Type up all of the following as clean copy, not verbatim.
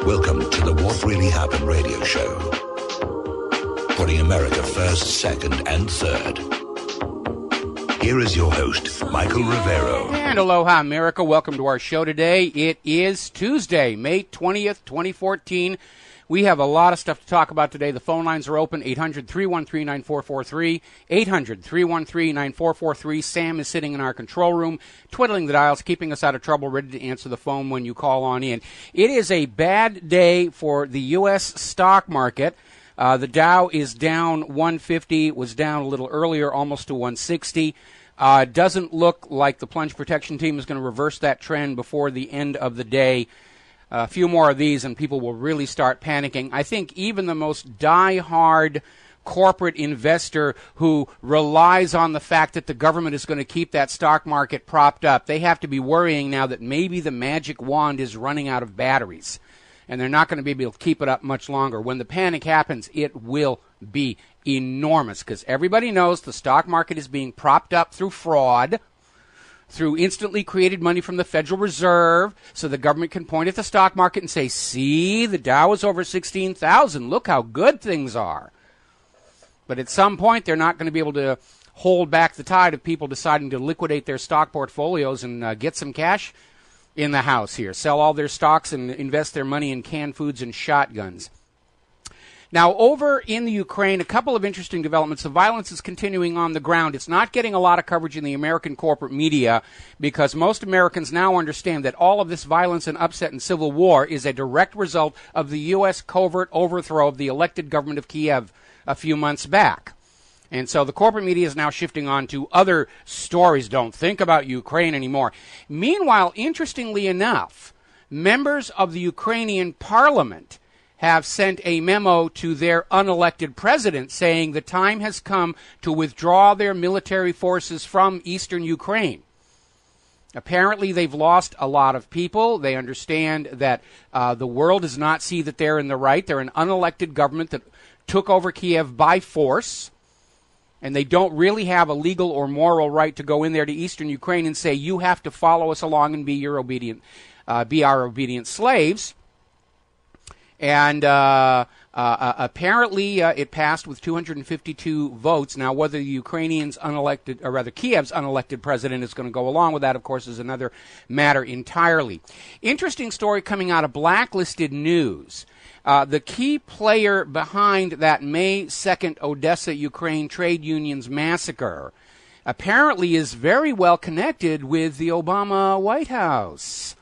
Welcome to the What Really Happened radio show. Putting America first, second, and third. Here is your host, Michael Rivero. And aloha, America. Welcome to our show today. It is Tuesday, May 20th, 2014. We have a lot of stuff to talk about today. The phone lines are open, 800-313-9443, 800-313-9443. Sam is sitting in our control room, twiddling the dials, keeping us out of trouble, ready to answer the phone when you call on in. It is a bad day for the U.S. stock market. The Dow is down 150. It was down a little earlier, almost to 160. Doesn't look like the plunge protection team is going to reverse that trend before the end of the day. A few more of these and people will really start panicking. I think even the most die-hard corporate investor who relies on the fact that the government is going to keep that stock market propped up, they have to be worrying now that maybe the magic wand is running out of batteries and they're not going to be able to keep it up much longer. When the panic happens, it will be enormous because everybody knows the stock market is being propped up through fraud, through instantly created money from the Federal Reserve, so the government can point at the stock market and say, see, the Dow is over 16,000. Look how good things are. But at some point, they're not going to be able to hold back the tide of people deciding to liquidate their stock portfolios and get some cash in the house here, sell all their stocks and invest their money in canned foods and shotguns. Now, over in the Ukraine, a couple of interesting developments. The violence is continuing on the ground. It's not getting a lot of coverage in the American corporate media because most Americans now understand that all of this violence and upset and civil war is a direct result of the U.S. covert overthrow of the elected government of Kiev a few months back. And so the corporate media is now shifting on to other stories. Don't think about Ukraine anymore. Meanwhile, interestingly enough, members of the Ukrainian parliament have sent a memo to their unelected president saying the time has come to withdraw their military forces from eastern Ukraine. Apparently, they've lost a lot of people. They understand that the world does not see that they're in the right. They're an unelected government that took over Kiev by force, and they don't really have a legal or moral right to go in there to eastern Ukraine and say, you have to follow us along and be our obedient slaves. And apparently it passed with 252 votes. Now, whether the Kiev's unelected president is going to go along with that, of course, is another matter entirely. Interesting story coming out of Blacklisted News. The key player behind that May 2nd Odessa, Ukraine trade unions massacre apparently is very well connected with the Obama White House.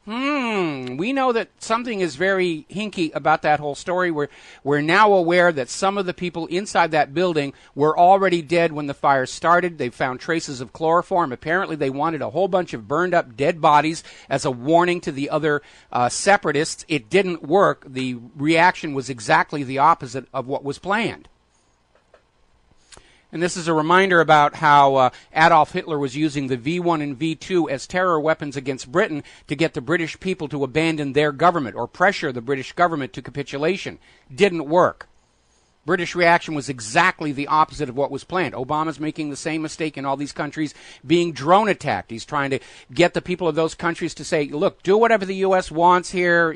We know that something is very hinky about that whole story. We're now aware that some of the people inside that building were already dead when the fire started. They found traces of chloroform. Apparently, they wanted a whole bunch of burned up dead bodies as a warning to the other separatists. It didn't work. The reaction was exactly the opposite of what was planned. And this is a reminder about how Adolf Hitler was using the V1 and V2 as terror weapons against Britain to get the British people to abandon their government or pressure the British government to capitulation. Didn't work. British reaction was exactly the opposite of what was planned. Obama's making the same mistake in all these countries, being drone attacked. He's trying to get the people of those countries to say, look, do whatever the U.S. wants here.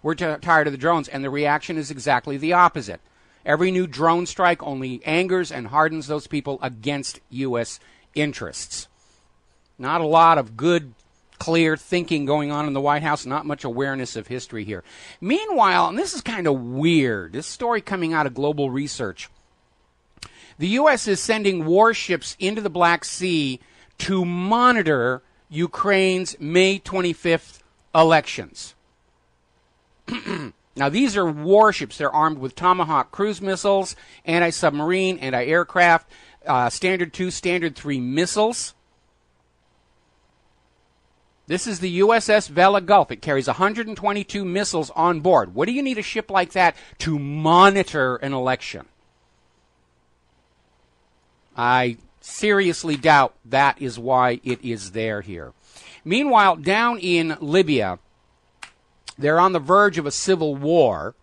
We're tired of the drones. And the reaction is exactly the opposite. Every new drone strike only angers and hardens those people against U.S. interests. Not a lot of good, clear thinking going on in the White House, not much awareness of history here. Meanwhile, and this is kind of weird, this story coming out of Global Research, the U.S. is sending warships into the Black Sea to monitor Ukraine's May 25th elections. Now, these are warships. They're armed with Tomahawk cruise missiles, anti-submarine, anti-aircraft, Standard 2, Standard 3 missiles. This is the USS Vela Gulf. It carries 122 missiles on board. What do you need a ship like that to monitor an election? I seriously doubt that is why it is there here. Meanwhile, down in Libya, they're on the verge of a civil war,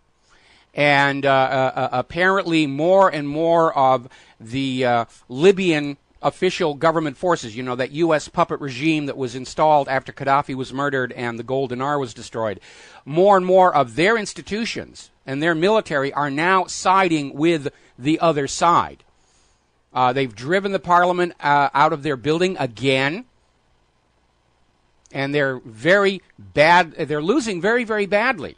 and apparently more and more of the Libyan official government forces, that U.S. puppet regime that was installed after Gaddafi was murdered and the gold dinar was destroyed, more and more of their institutions and their military are now siding with the other side. They've driven the parliament out of their building again, and they're very bad. They're losing very, very badly.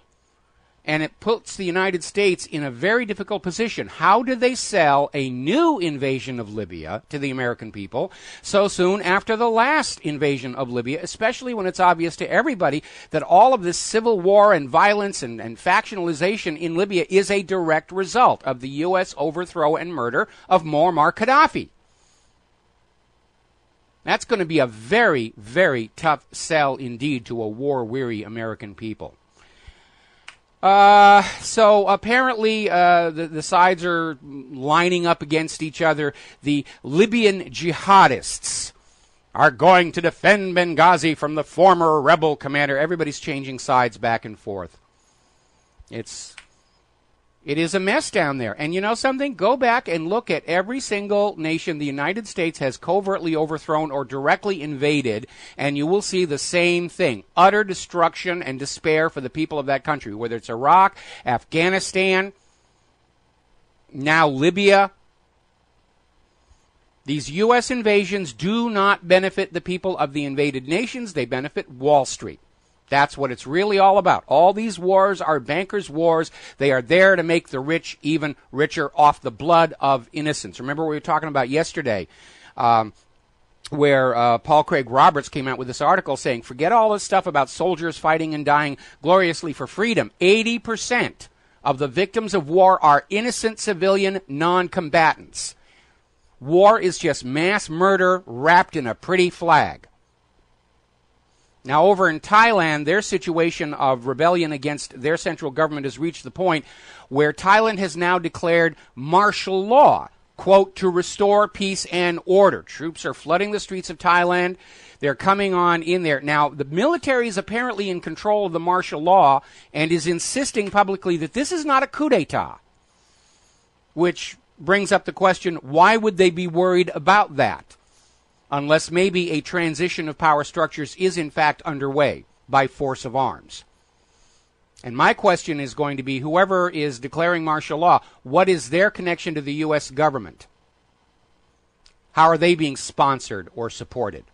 And it puts the United States in a very difficult position. How do they sell a new invasion of Libya to the American people so soon after the last invasion of Libya, especially when it's obvious to everybody that all of this civil war and violence and factionalization in Libya is a direct result of the U.S. overthrow and murder of Muammar Gaddafi? That's going to be a very, very tough sell indeed to a war-weary American people. So apparently the sides are lining up against each other. The Libyan jihadists are going to defend Benghazi from the former rebel commander. Everybody's changing sides back and forth. It is a mess down there. And you know something? Go back and look at every single nation the United States has covertly overthrown or directly invaded, and you will see the same thing. Utter destruction and despair for the people of that country, whether it's Iraq, Afghanistan, now Libya. These U.S. invasions do not benefit the people of the invaded nations. They benefit Wall Street. That's what it's really all about. All these wars are bankers' wars. They are there to make the rich even richer off the blood of innocents. Remember what we were talking about yesterday, where Paul Craig Roberts came out with this article saying, forget all this stuff about soldiers fighting and dying gloriously for freedom. 80% of the victims of war are innocent civilian non-combatants. War is just mass murder wrapped in a pretty flag. Now, over in Thailand, their situation of rebellion against their central government has reached the point where Thailand has now declared martial law, quote, to restore peace and order. Troops are flooding the streets of Thailand. They're coming on in there. Now, the military is apparently in control of the martial law and is insisting publicly that this is not a coup d'etat, which brings up the question, why would they be worried about that? Unless maybe a transition of power structures is in fact underway by force of arms. And my question is going to be, whoever is declaring martial law, what is their connection to the U.S. government? How are they being sponsored or supported?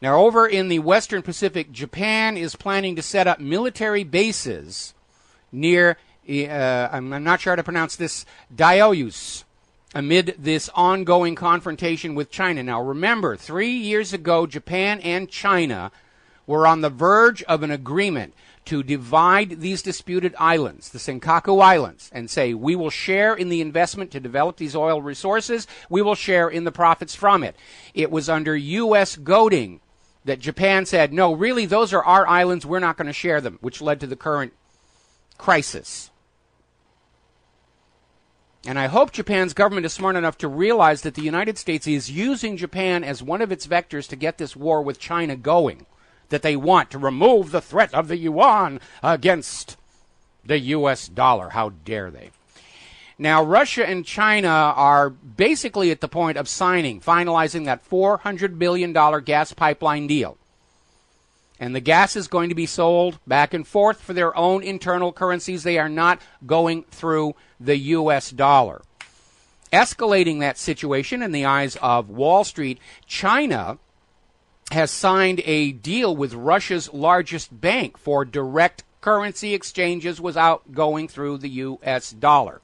Now, over in the Western Pacific, Japan is planning to set up military bases near, I'm not sure how to pronounce this, Diaoyus, amid this ongoing confrontation with China. Now, remember, 3 years ago, Japan and China were on the verge of an agreement to divide these disputed islands, the Senkaku Islands, and say, we will share in the investment to develop these oil resources. We will share in the profits from it. It was under U.S. goading that Japan said, no, really, those are our islands. We're not going to share them, which led to the current crisis. And I hope Japan's government is smart enough to realize that the United States is using Japan as one of its vectors to get this war with China going, that they want to remove the threat of the yuan against the U.S. dollar. How dare they? Now, Russia and China are basically at the point of finalizing that $400 billion gas pipeline deal. And the gas is going to be sold back and forth for their own internal currencies. They are not going through the U.S. dollar. Escalating that situation in the eyes of Wall Street, China has signed a deal with Russia's largest bank for direct currency exchanges without going through the U.S. dollar.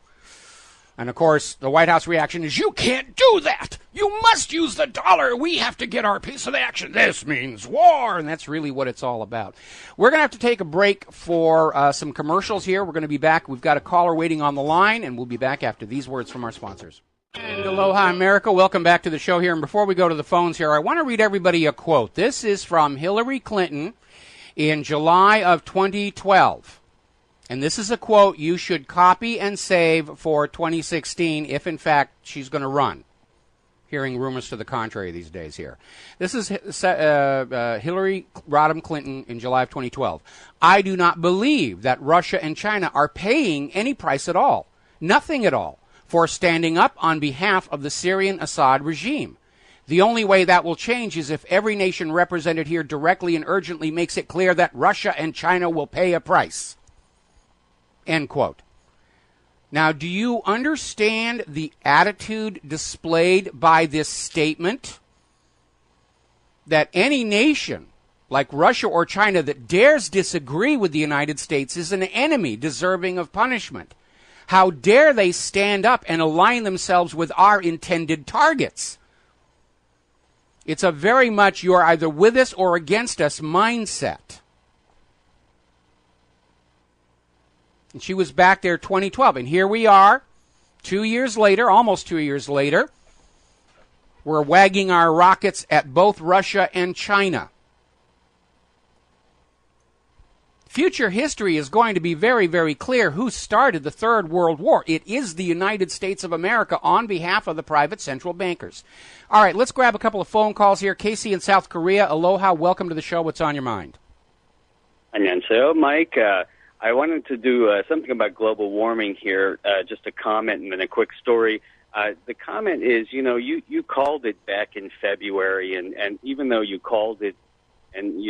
And, of course, the White House reaction is, you can't do that. You must use the dollar. We have to get our piece of the action. This means war. And that's really what it's all about. We're going to have to take a break for some commercials here. We're going to be back. We've got a caller waiting on the line, and we'll be back after these words from our sponsors. And aloha, America. Welcome back to the show here. And before we go to the phones here, I want to read everybody a quote. This is from Hillary Clinton in July of 2012. And this is a quote you should copy and save for 2016 if, in fact, she's going to run. Hearing rumors to the contrary these days here. This is Hillary Rodham Clinton in July of 2012. I do not believe that Russia and China are paying any price at all. Nothing at all. for standing up on behalf of the Syrian Assad regime. The only way that will change is if every nation represented here directly and urgently makes it clear that Russia and China will pay a price. End quote. Now, do you understand the attitude displayed by this statement? That any nation, like Russia or China, that dares disagree with the United States is an enemy deserving of punishment. How dare they stand up and align themselves with our intended targets? It's a very much you're either with us or against us mindset. And she was back there 2012. And here we are, 2 years later, almost 2 years later. We're wagging our rockets at both Russia and China. Future history is going to be very, very clear who started the Third World War. It is the United States of America on behalf of the private central bankers. All right, let's grab a couple of phone calls here. Casey in South Korea, aloha, welcome to the show. What's on your mind? Annyeonghaseyo, Mike. I wanted to do something about global warming here, just a comment and then a quick story. The comment is, you called it back in February, and even though you called it, and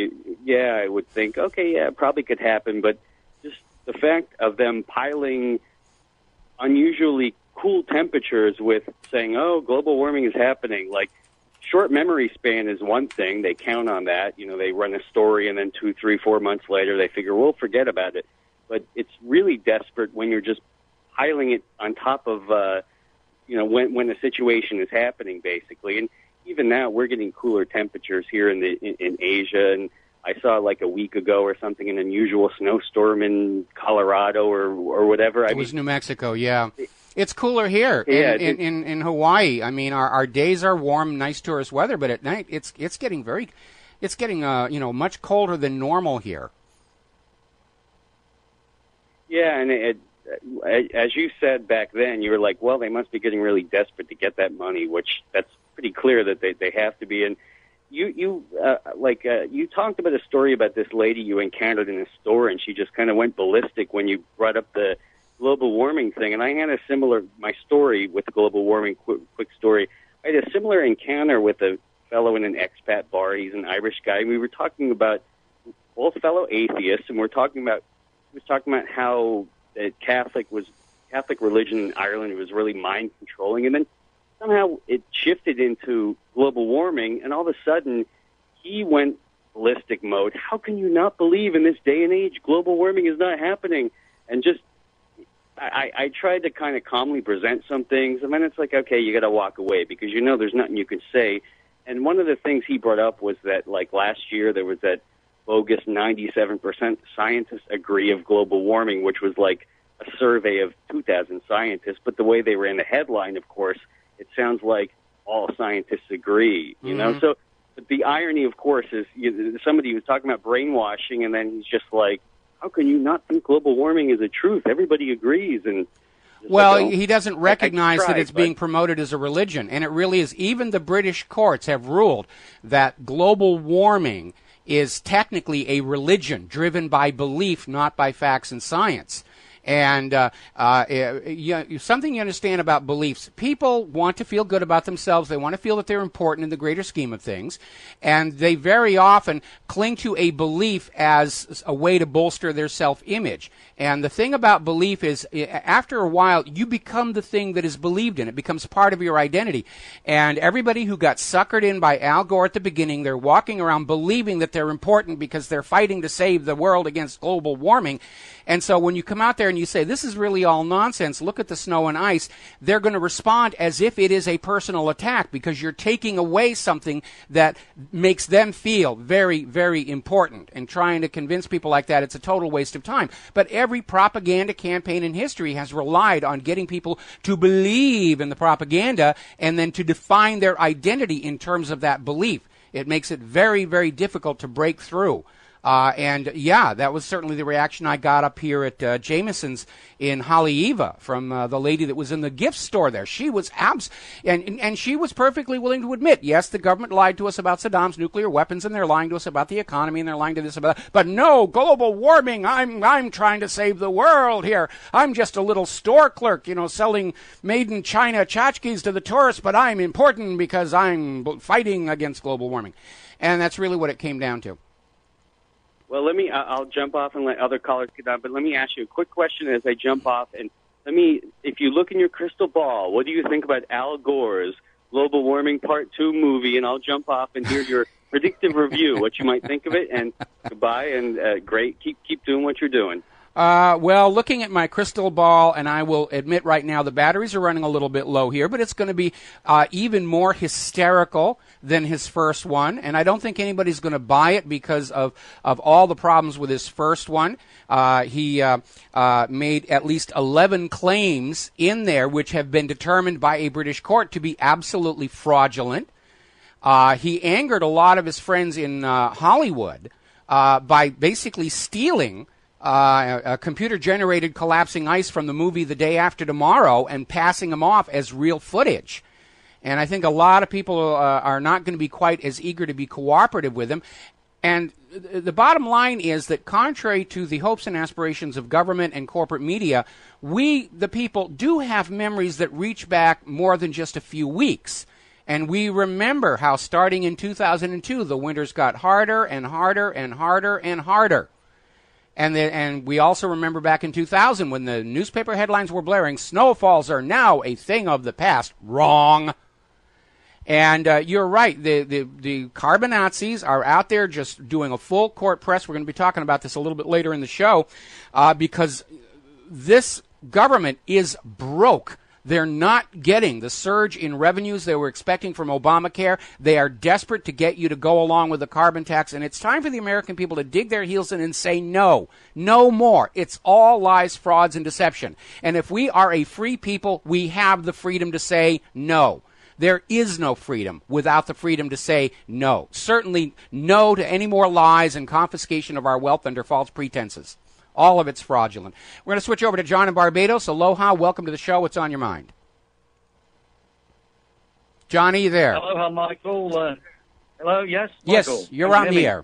I would think, okay, yeah, it probably could happen, but just the fact of them piling unusually cool temperatures with saying, oh, global warming is happening, like short memory span is one thing. They count on that. They run a story, and then 2, 3, 4 months later, they figure, we'll forget about it. But it's really desperate when you're just piling it on top of, when the situation is happening, basically. And even now, we're getting cooler temperatures here in Asia. And I saw like a week ago or something an unusual snowstorm in Colorado or whatever. It was New Mexico, yeah. It's cooler here in Hawaii. I mean, our days are warm, nice tourist weather, but at night it's getting much colder than normal here. Yeah, and as you said back then, you were like, well, they must be getting really desperate to get that money, which that's pretty clear that they have to be. And you talked about a story about this lady you encountered in a store, and she just kind of went ballistic when you brought up the global warming thing. And I had my story with the global warming, quick story. I had a similar encounter with a fellow in an expat bar. He's an Irish guy. We were talking about both fellow atheists, and he was talking about how the Catholic religion in Ireland was really mind controlling, and then somehow it shifted into global warming, and all of a sudden he went ballistic mode. How can you not believe in this day and age global warming is not happening? And just I tried to kind of calmly present some things, and then it's like, okay, you got to walk away because there's nothing you can say. And one of the things he brought up was that like last year there was that bogus 97% scientists agree of global warming, which was like a survey of 2,000 scientists. But the way they ran the headline, of course, it sounds like all scientists agree, So but the irony, of course, is somebody was talking about brainwashing, and then he's just like, how can you not think global warming is a truth? Everybody agrees. And well, he doesn't recognize that it's being promoted as a religion, and it really is. Even the British courts have ruled that global warming is technically a religion driven by belief, not by facts and science. And something you understand about beliefs. People want to feel good about themselves. They want to feel that they're important in the greater scheme of things. And they very often cling to a belief as a way to bolster their self-image. And the thing about belief is, after a while, you become the thing that is believed in. It becomes part of your identity. And everybody who got suckered in by Al Gore at the beginning, they're walking around believing that they're important because they're fighting to save the world against global warming. And so when you come out there and you say, this is really all nonsense, look at the snow and ice, they're going to respond as if it is a personal attack because you're taking away something that makes them feel very, very important. And trying to convince people like that, it's a total waste of time. But every propaganda campaign in history has relied on getting people to believe in the propaganda and then to define their identity in terms of that belief. It makes it very, very difficult to break through. And yeah, that was certainly the reaction I got up here at Jameson's in Haleiwa from the lady that was in the gift store there. She was and she was perfectly willing to admit, yes, the government lied to us about Saddam's nuclear weapons, and they're lying to us about the economy, and they're lying to this about that. But no, global warming. I'm trying to save the world here. I'm just a little store clerk, selling made in China tchotchkes to the tourists, but I'm important because I'm fighting against global warming. And that's really what it came down to. Well, I'll jump off and let other callers get on, but let me ask you a quick question as I jump off. And if you look in your crystal ball, what do you think about Al Gore's Global Warming Part 2 movie? And I'll jump off and hear your predictive review, what you might think of it. And goodbye, and great. Keep doing what you're doing. Well, looking at my crystal ball, and I will admit right now the batteries are running a little bit low here, but it's going to be even more hysterical than his first one, and I don't think anybody's going to buy it because of all the problems with his first one. He made at least 11 claims in there which have been determined by a British court to be absolutely fraudulent. He angered a lot of his friends in Hollywood by basically stealing a computer-generated collapsing ice from the movie The Day After Tomorrow and passing them off as real footage. And I think a lot of people are not going to be quite as eager to be cooperative with him. And the bottom line is that contrary to the hopes and aspirations of government and corporate media, we, the people, do have memories that reach back more than just a few weeks. And we remember how starting in 2002, the winters got harder and harder and harder and harder. And we also remember back in 2000 when the newspaper headlines were blaring, snowfalls are now a thing of the past. Wrong. And you're right. The carbon Nazis are out there just doing a full court press. We're going to be talking about this a little bit later in the show because this government is broke. They're not getting the surge in revenues they were expecting from Obamacare. They are desperate to get you to go along with the carbon tax, and it's time for the American people to dig their heels in and say no. No more. It's all lies, frauds, and deception. And if we are a free people, we have the freedom to say no. There is no freedom without the freedom to say no. Certainly no to any more lies and confiscation of our wealth under false pretenses. All of it's fraudulent. We're going to switch over to John in Barbados. Aloha. Welcome to the show. What's on your mind? John, are you there? Aloha, Michael. Hello, yes? Yes, Michael, you're on the air.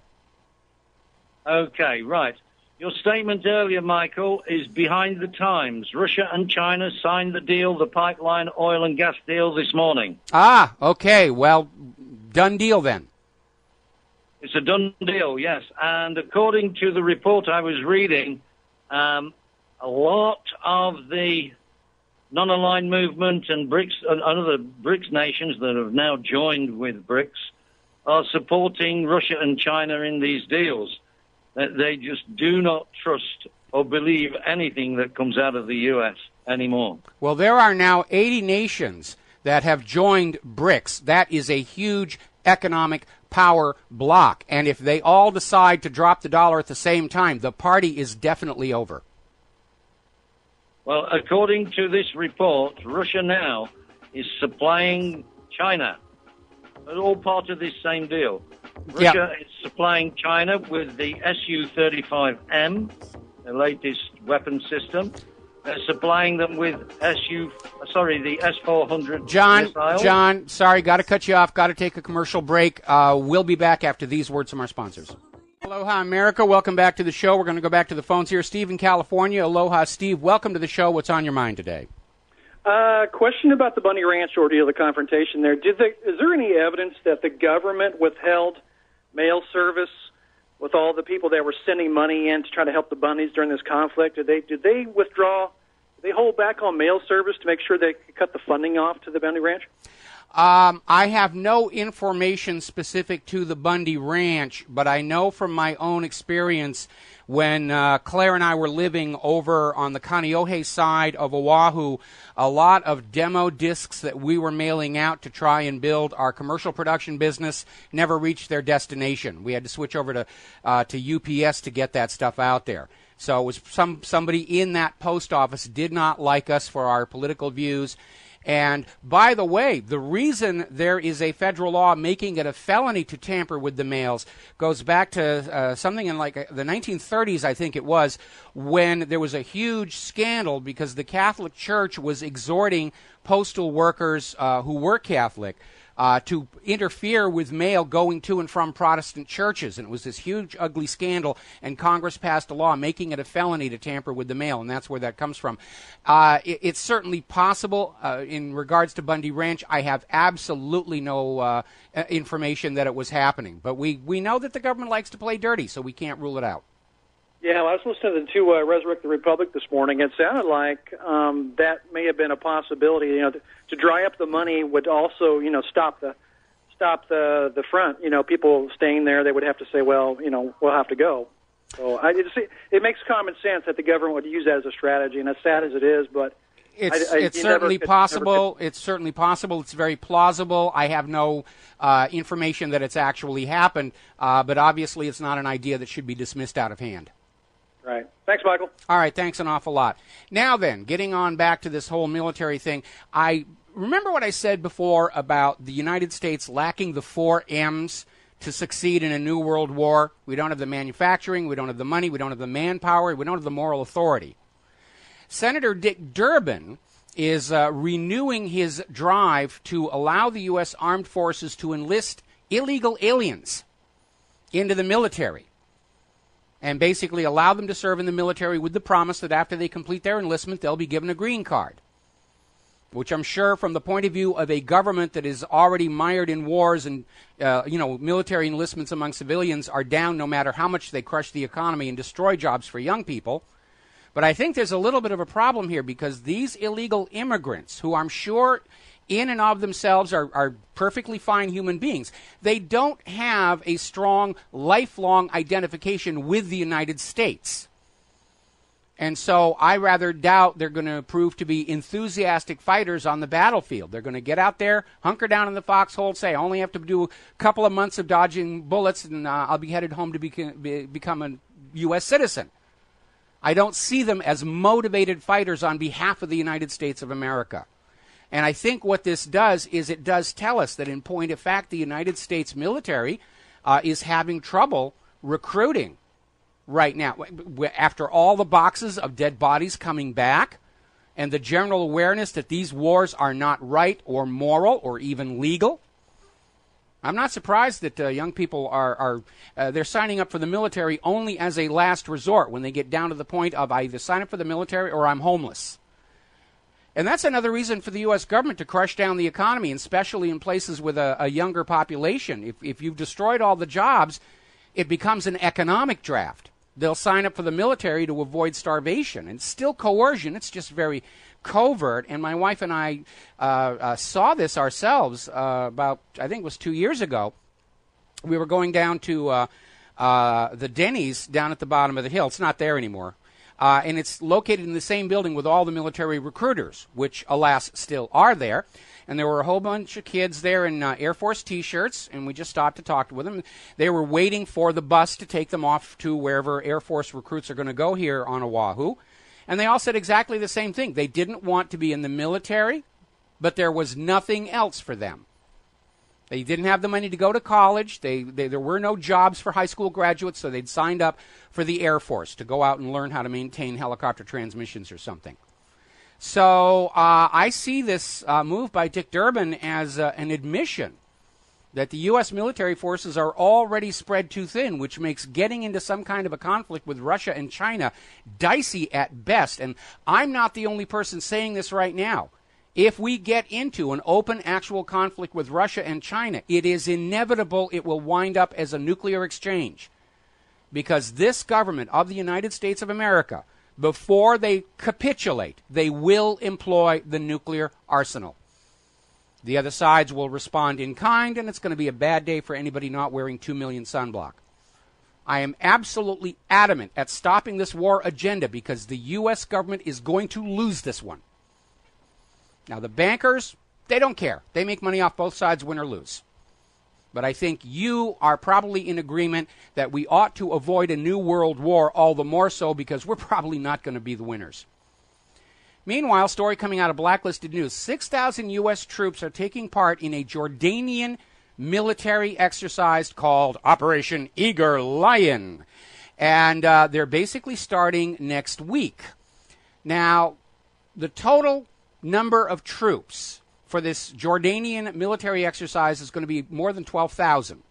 Okay, right. Your statement earlier, Michael, is behind the times. Russia and China signed the deal, the pipeline, oil and gas deal this morning. Ah, okay. Well, done deal then. It's a done deal, yes. And according to the report I was reading, a lot of the non-aligned movement and BRICS and other BRICS nations that have now joined with BRICS are supporting Russia and China in these deals. They just do not trust or believe anything that comes out of the U.S. anymore. Well, there are now 80 nations that have joined BRICS. That is a huge economic power block. And if they all decide to drop the dollar at the same time, the party is definitely over. Well, according to this report, Russia now is supplying China. It's all part of this same deal. Russia is supplying China with the Su-35M, the latest weapon system. They're supplying them with the S-400 missiles. John, sorry, got to cut you off. Got to take a commercial break. We'll be back after these words from our sponsors. Aloha, America. Welcome back to the show. We're going to go back to the phones here. Steve in California. Aloha, Steve. Welcome to the show. What's on your mind today? Question about the Bundy Ranch ordeal, the confrontation there. Is there any evidence that the government withheld mail service with all the people that were sending money in to try to help the Bundys during this conflict? Did they withdraw? Did they hold back on mail service to make sure they could cut the funding off to the Bundy Ranch? I have no information specific to the Bundy Ranch, but I know from my own experience when Claire and I were living over on the Kaneohe side of Oahu, a lot of demo discs that we were mailing out to try and build our commercial production business never reached their destination. We had to switch over to UPS to get that stuff out there. So it was somebody in that post office did not like us for our political views. And by the way, the reason there is a federal law making it a felony to tamper with the mails goes back to something in like the 1930s, I think it was, when there was a huge scandal because the Catholic Church was exhorting postal workers who were Catholic to interfere with mail going to and from Protestant churches. And it was this huge, ugly scandal, and Congress passed a law making it a felony to tamper with the mail, and that's where that comes from. It's certainly possible. In regards to Bundy Ranch, I have absolutely no information that it was happening. But we know that the government likes to play dirty, so we can't rule it out. Yeah, well, I was listening to Resurrect the Republic this morning. It sounded like that may have been a possibility. You know, to dry up the money would also, you know, stop the front. You know, people staying there, they would have to say, well, you know, we'll have to go. So it makes common sense that the government would use that as a strategy, and as sad as it is, but it's certainly possible. It's certainly possible. It's very plausible. I have no information that it's actually happened, but obviously it's not an idea that should be dismissed out of hand. Right. Thanks, Michael. All right, thanks an awful lot. Now then, getting on back to this whole military thing, I remember what I said before about the United States lacking the 4 M's to succeed in a new world war. We don't have the manufacturing, we don't have the money, we don't have the manpower, we don't have the moral authority. Senator Dick Durbin is renewing his drive to allow the U.S. Armed Forces to enlist illegal aliens into the military, and basically allow them to serve in the military with the promise that after they complete their enlistment, they'll be given a green card, which I'm sure from the point of view of a government that is already mired in wars and, military enlistments among civilians are down no matter how much they crush the economy and destroy jobs for young people. But I think there's a little bit of a problem here because these illegal immigrants, who I'm sure in and of themselves are perfectly fine human beings, they don't have a strong, lifelong identification with the United States. And so I rather doubt they're going to prove to be enthusiastic fighters on the battlefield. They're going to get out there, hunker down in the foxhole, say, I only have to do a couple of months of dodging bullets, and I'll be headed home to become a U.S. citizen. I don't see them as motivated fighters on behalf of the United States of America. And I think what this does is it does tell us that in point of fact, the United States military is having trouble recruiting right now. After all the boxes of dead bodies coming back and the general awareness that these wars are not right or moral or even legal, I'm not surprised that young people are they're signing up for the military only as a last resort when they get down to the point of I either sign up for the military or I'm homeless. And that's another reason for the U.S. government to crush down the economy, and especially in places with a younger population. If you've destroyed all the jobs, it becomes an economic draft. They'll sign up for the military to avoid starvation. And it's still coercion. It's just very covert. And my wife and I saw this ourselves about, I think it was 2 years ago. We were going down to the Denny's down at the bottom of the hill. It's not there anymore. And it's located in the same building with all the military recruiters, which, alas, still are there. And there were a whole bunch of kids there in Air Force T-shirts, and we just stopped to talk with them. They were waiting for the bus to take them off to wherever Air Force recruits are going to go here on Oahu. And they all said exactly the same thing. They didn't want to be in the military, but there was nothing else for them. They didn't have the money to go to college. There were no jobs for high school graduates, so they'd signed up for the Air Force to go out and learn how to maintain helicopter transmissions or something. So I see this move by Dick Durbin as an admission that the U.S. military forces are already spread too thin, which makes getting into some kind of a conflict with Russia and China dicey at best. And I'm not the only person saying this right now. If we get into an open, actual conflict with Russia and China, it is inevitable it will wind up as a nuclear exchange. Because this government of the United States of America, before they capitulate, they will employ the nuclear arsenal. The other sides will respond in kind, and it's going to be a bad day for anybody not wearing 2 million sunblock. I am absolutely adamant at stopping this war agenda because the U.S. government is going to lose this one. Now, the bankers, they don't care. They make money off both sides, win or lose. But I think you are probably in agreement that we ought to avoid a new world war, all the more so because we're probably not going to be the winners. Meanwhile, story coming out of Blacklisted News, 6,000 U.S. troops are taking part in a Jordanian military exercise called Operation Eager Lion. And they're basically starting next week. Now, the total number of troops for this Jordanian military exercise is going to be more than 12,000.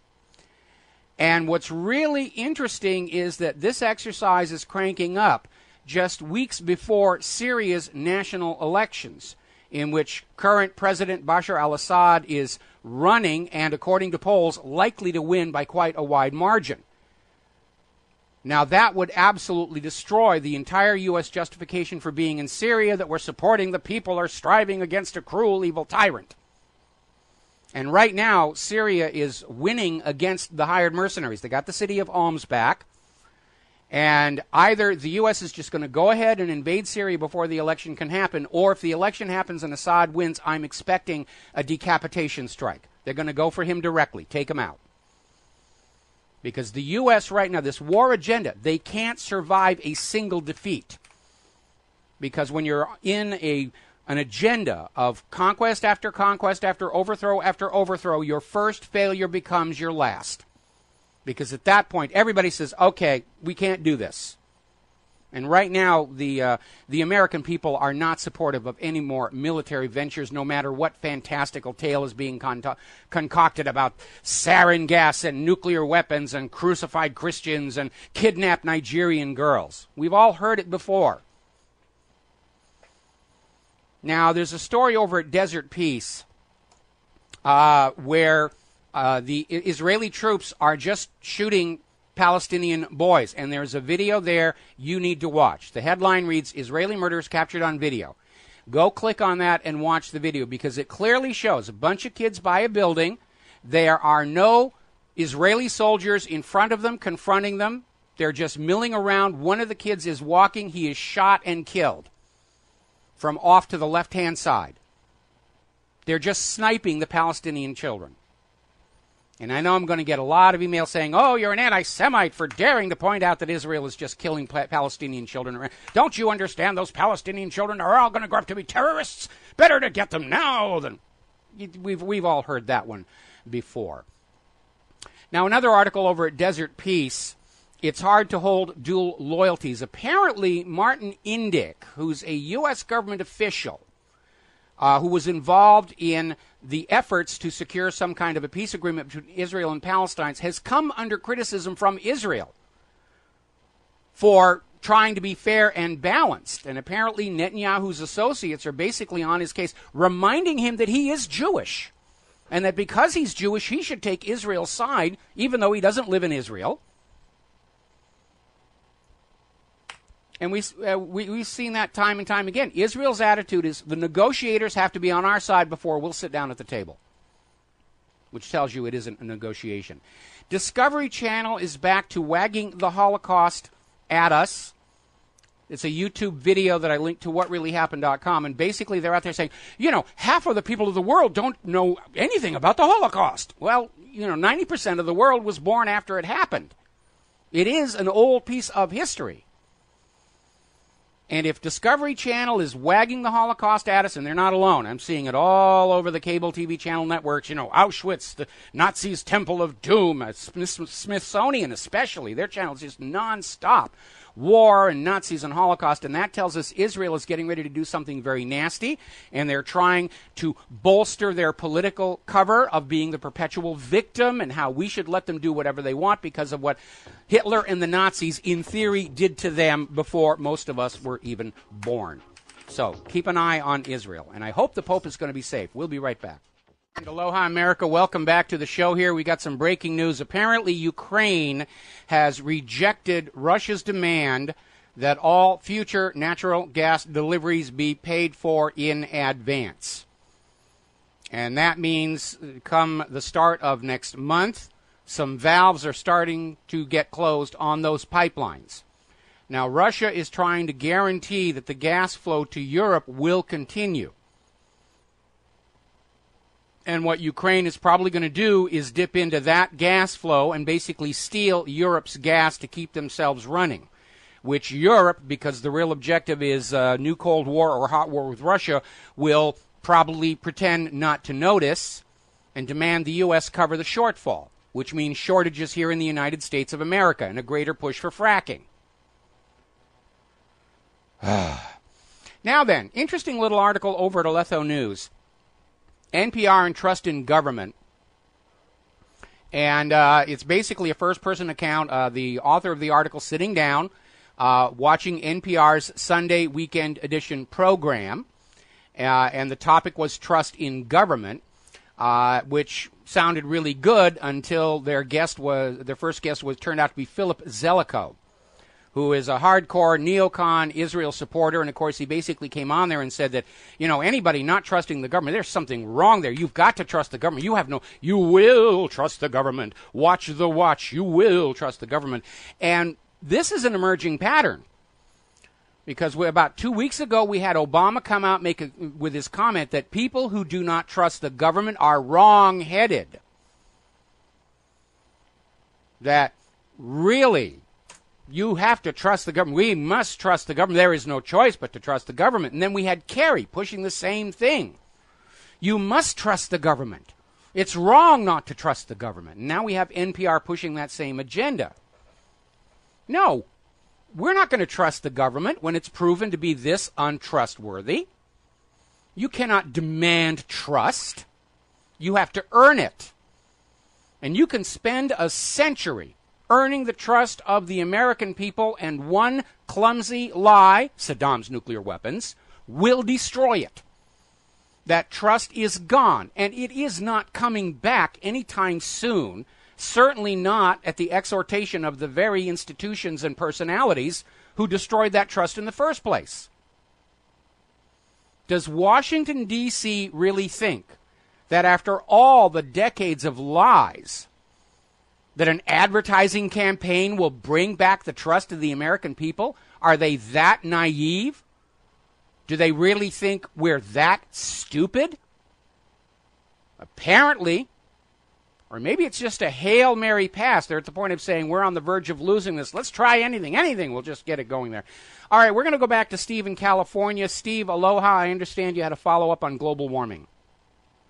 And what's really interesting is that this exercise is cranking up just weeks before Syria's national elections, in which current President Bashar al-Assad is running and, according to polls, likely to win by quite a wide margin. Now, that would absolutely destroy the entire U.S. justification for being in Syria, that we're supporting the people are striving against a cruel, evil tyrant. And right now, Syria is winning against the hired mercenaries. They got the city of Homs back. And either the U.S. is just going to go ahead and invade Syria before the election can happen, or if the election happens and Assad wins, I'm expecting a decapitation strike. They're going to go for him directly, take him out. Because the U.S. right now, this war agenda, they can't survive a single defeat. Because when you're in an agenda of conquest after overthrow, your first failure becomes your last. Because at that point, everybody says, okay, we can't do this. And right now, the American people are not supportive of any more military ventures, no matter what fantastical tale is being concocted about sarin gas and nuclear weapons and crucified Christians and kidnapped Nigerian girls. We've all heard it before. Now, there's a story over at Desert Peace where the Israeli troops are just shooting Palestinian boys, and there's a video there you need to watch. The headline reads, Israeli murders captured on video. Go click on that and watch the video, because it clearly shows a bunch of kids by a building. There are no Israeli soldiers in front of them confronting them. They're just milling around. One of the kids is walking. He is shot and killed from off to the left-hand side. They're just sniping the Palestinian children. And I know I'm going to get a lot of emails saying, oh, you're an anti-Semite for daring to point out that Israel is just killing Palestinian children. Don't you understand those Palestinian children are all going to grow up to be terrorists? Better to get them now than... We've all heard that one before. Now, another article over at Desert Peace, it's hard to hold dual loyalties. Apparently, Martin Indyk, who's a U.S. government official, who was involved in the efforts to secure some kind of a peace agreement between Israel and Palestine, has come under criticism from Israel for trying to be fair and balanced. And apparently Netanyahu's associates are basically on his case, reminding him that he is Jewish, and that because he's Jewish, he should take Israel's side, even though he doesn't live in Israel. And we've seen that time and time again. Israel's attitude is the negotiators have to be on our side before we'll sit down at the table, which tells you it isn't a negotiation. Discovery Channel is back to wagging the Holocaust at us. It's a YouTube video that I linked to whatreallyhappened.com, and basically they're out there saying, half of the people of the world don't know anything about the Holocaust. Well, 90% of the world was born after it happened. It is an old piece of history. And if Discovery Channel is wagging the Holocaust at us, and they're not alone, I'm seeing it all over the cable TV channel networks, Auschwitz, the Nazis' Temple of Doom, Smithsonian especially, their channel is just nonstop. War and Nazis and Holocaust, and that tells us Israel is getting ready to do something very nasty, and they're trying to bolster their political cover of being the perpetual victim and how we should let them do whatever they want because of what Hitler and the Nazis, in theory, did to them before most of us were even born. So keep an eye on Israel, and I hope the Pope is going to be safe. We'll be right back. Aloha, America. Welcome back to the show here. We got some breaking news. Apparently, Ukraine has rejected Russia's demand that all future natural gas deliveries be paid for in advance. And that means come the start of next month, some valves are starting to get closed on those pipelines. Now, Russia is trying to guarantee that the gas flow to Europe will continue. And what Ukraine is probably going to do is dip into that gas flow and basically steal Europe's gas to keep themselves running, which Europe, because the real objective is new Cold War or hot war with Russia, will probably pretend not to notice and demand the U.S. cover the shortfall, which means shortages here in the United States of America and a greater push for fracking. Now then, interesting little article over at Aletho News. NPR and Trust in Government. And it's basically a first-person account. The author of the article sitting down, watching NPR's Sunday Weekend Edition program. And the topic was trust in government, which sounded really good until their first guest turned out to be Philip Zelikow, who is a hardcore neocon Israel supporter. And, of course, he basically came on there and said that, anybody not trusting the government, there's something wrong there. You've got to trust the government. You will trust the government. Watch the watch. You will trust the government. And this is an emerging pattern. Because about 2 weeks ago, we had Obama come out with his comment that people who do not trust the government are wrong-headed. That really, you have to trust the government. We must trust the government. There is no choice but to trust the government. And then we had Kerry pushing the same thing. You must trust the government. It's wrong not to trust the government. And now we have NPR pushing that same agenda. No. We're not going to trust the government when it's proven to be this untrustworthy. You cannot demand trust. You have to earn it. And you can spend a century earning the trust of the American people, and one clumsy lie, Saddam's nuclear weapons, will destroy it. That trust is gone, and it is not coming back anytime soon. Certainly not at the exhortation of the very institutions and personalities who destroyed that trust in the first place. Does Washington, D.C. really think that after all the decades of lies, that an advertising campaign will bring back the trust of the American people? Are they that naive? Do they really think we're that stupid? Apparently. Or maybe it's just a Hail Mary pass. They're at the point of saying, we're on the verge of losing this. Let's try anything. We'll just get it going there. All right, we're going to go back to Steve in California. Steve, aloha. I understand you had a follow-up on global warming.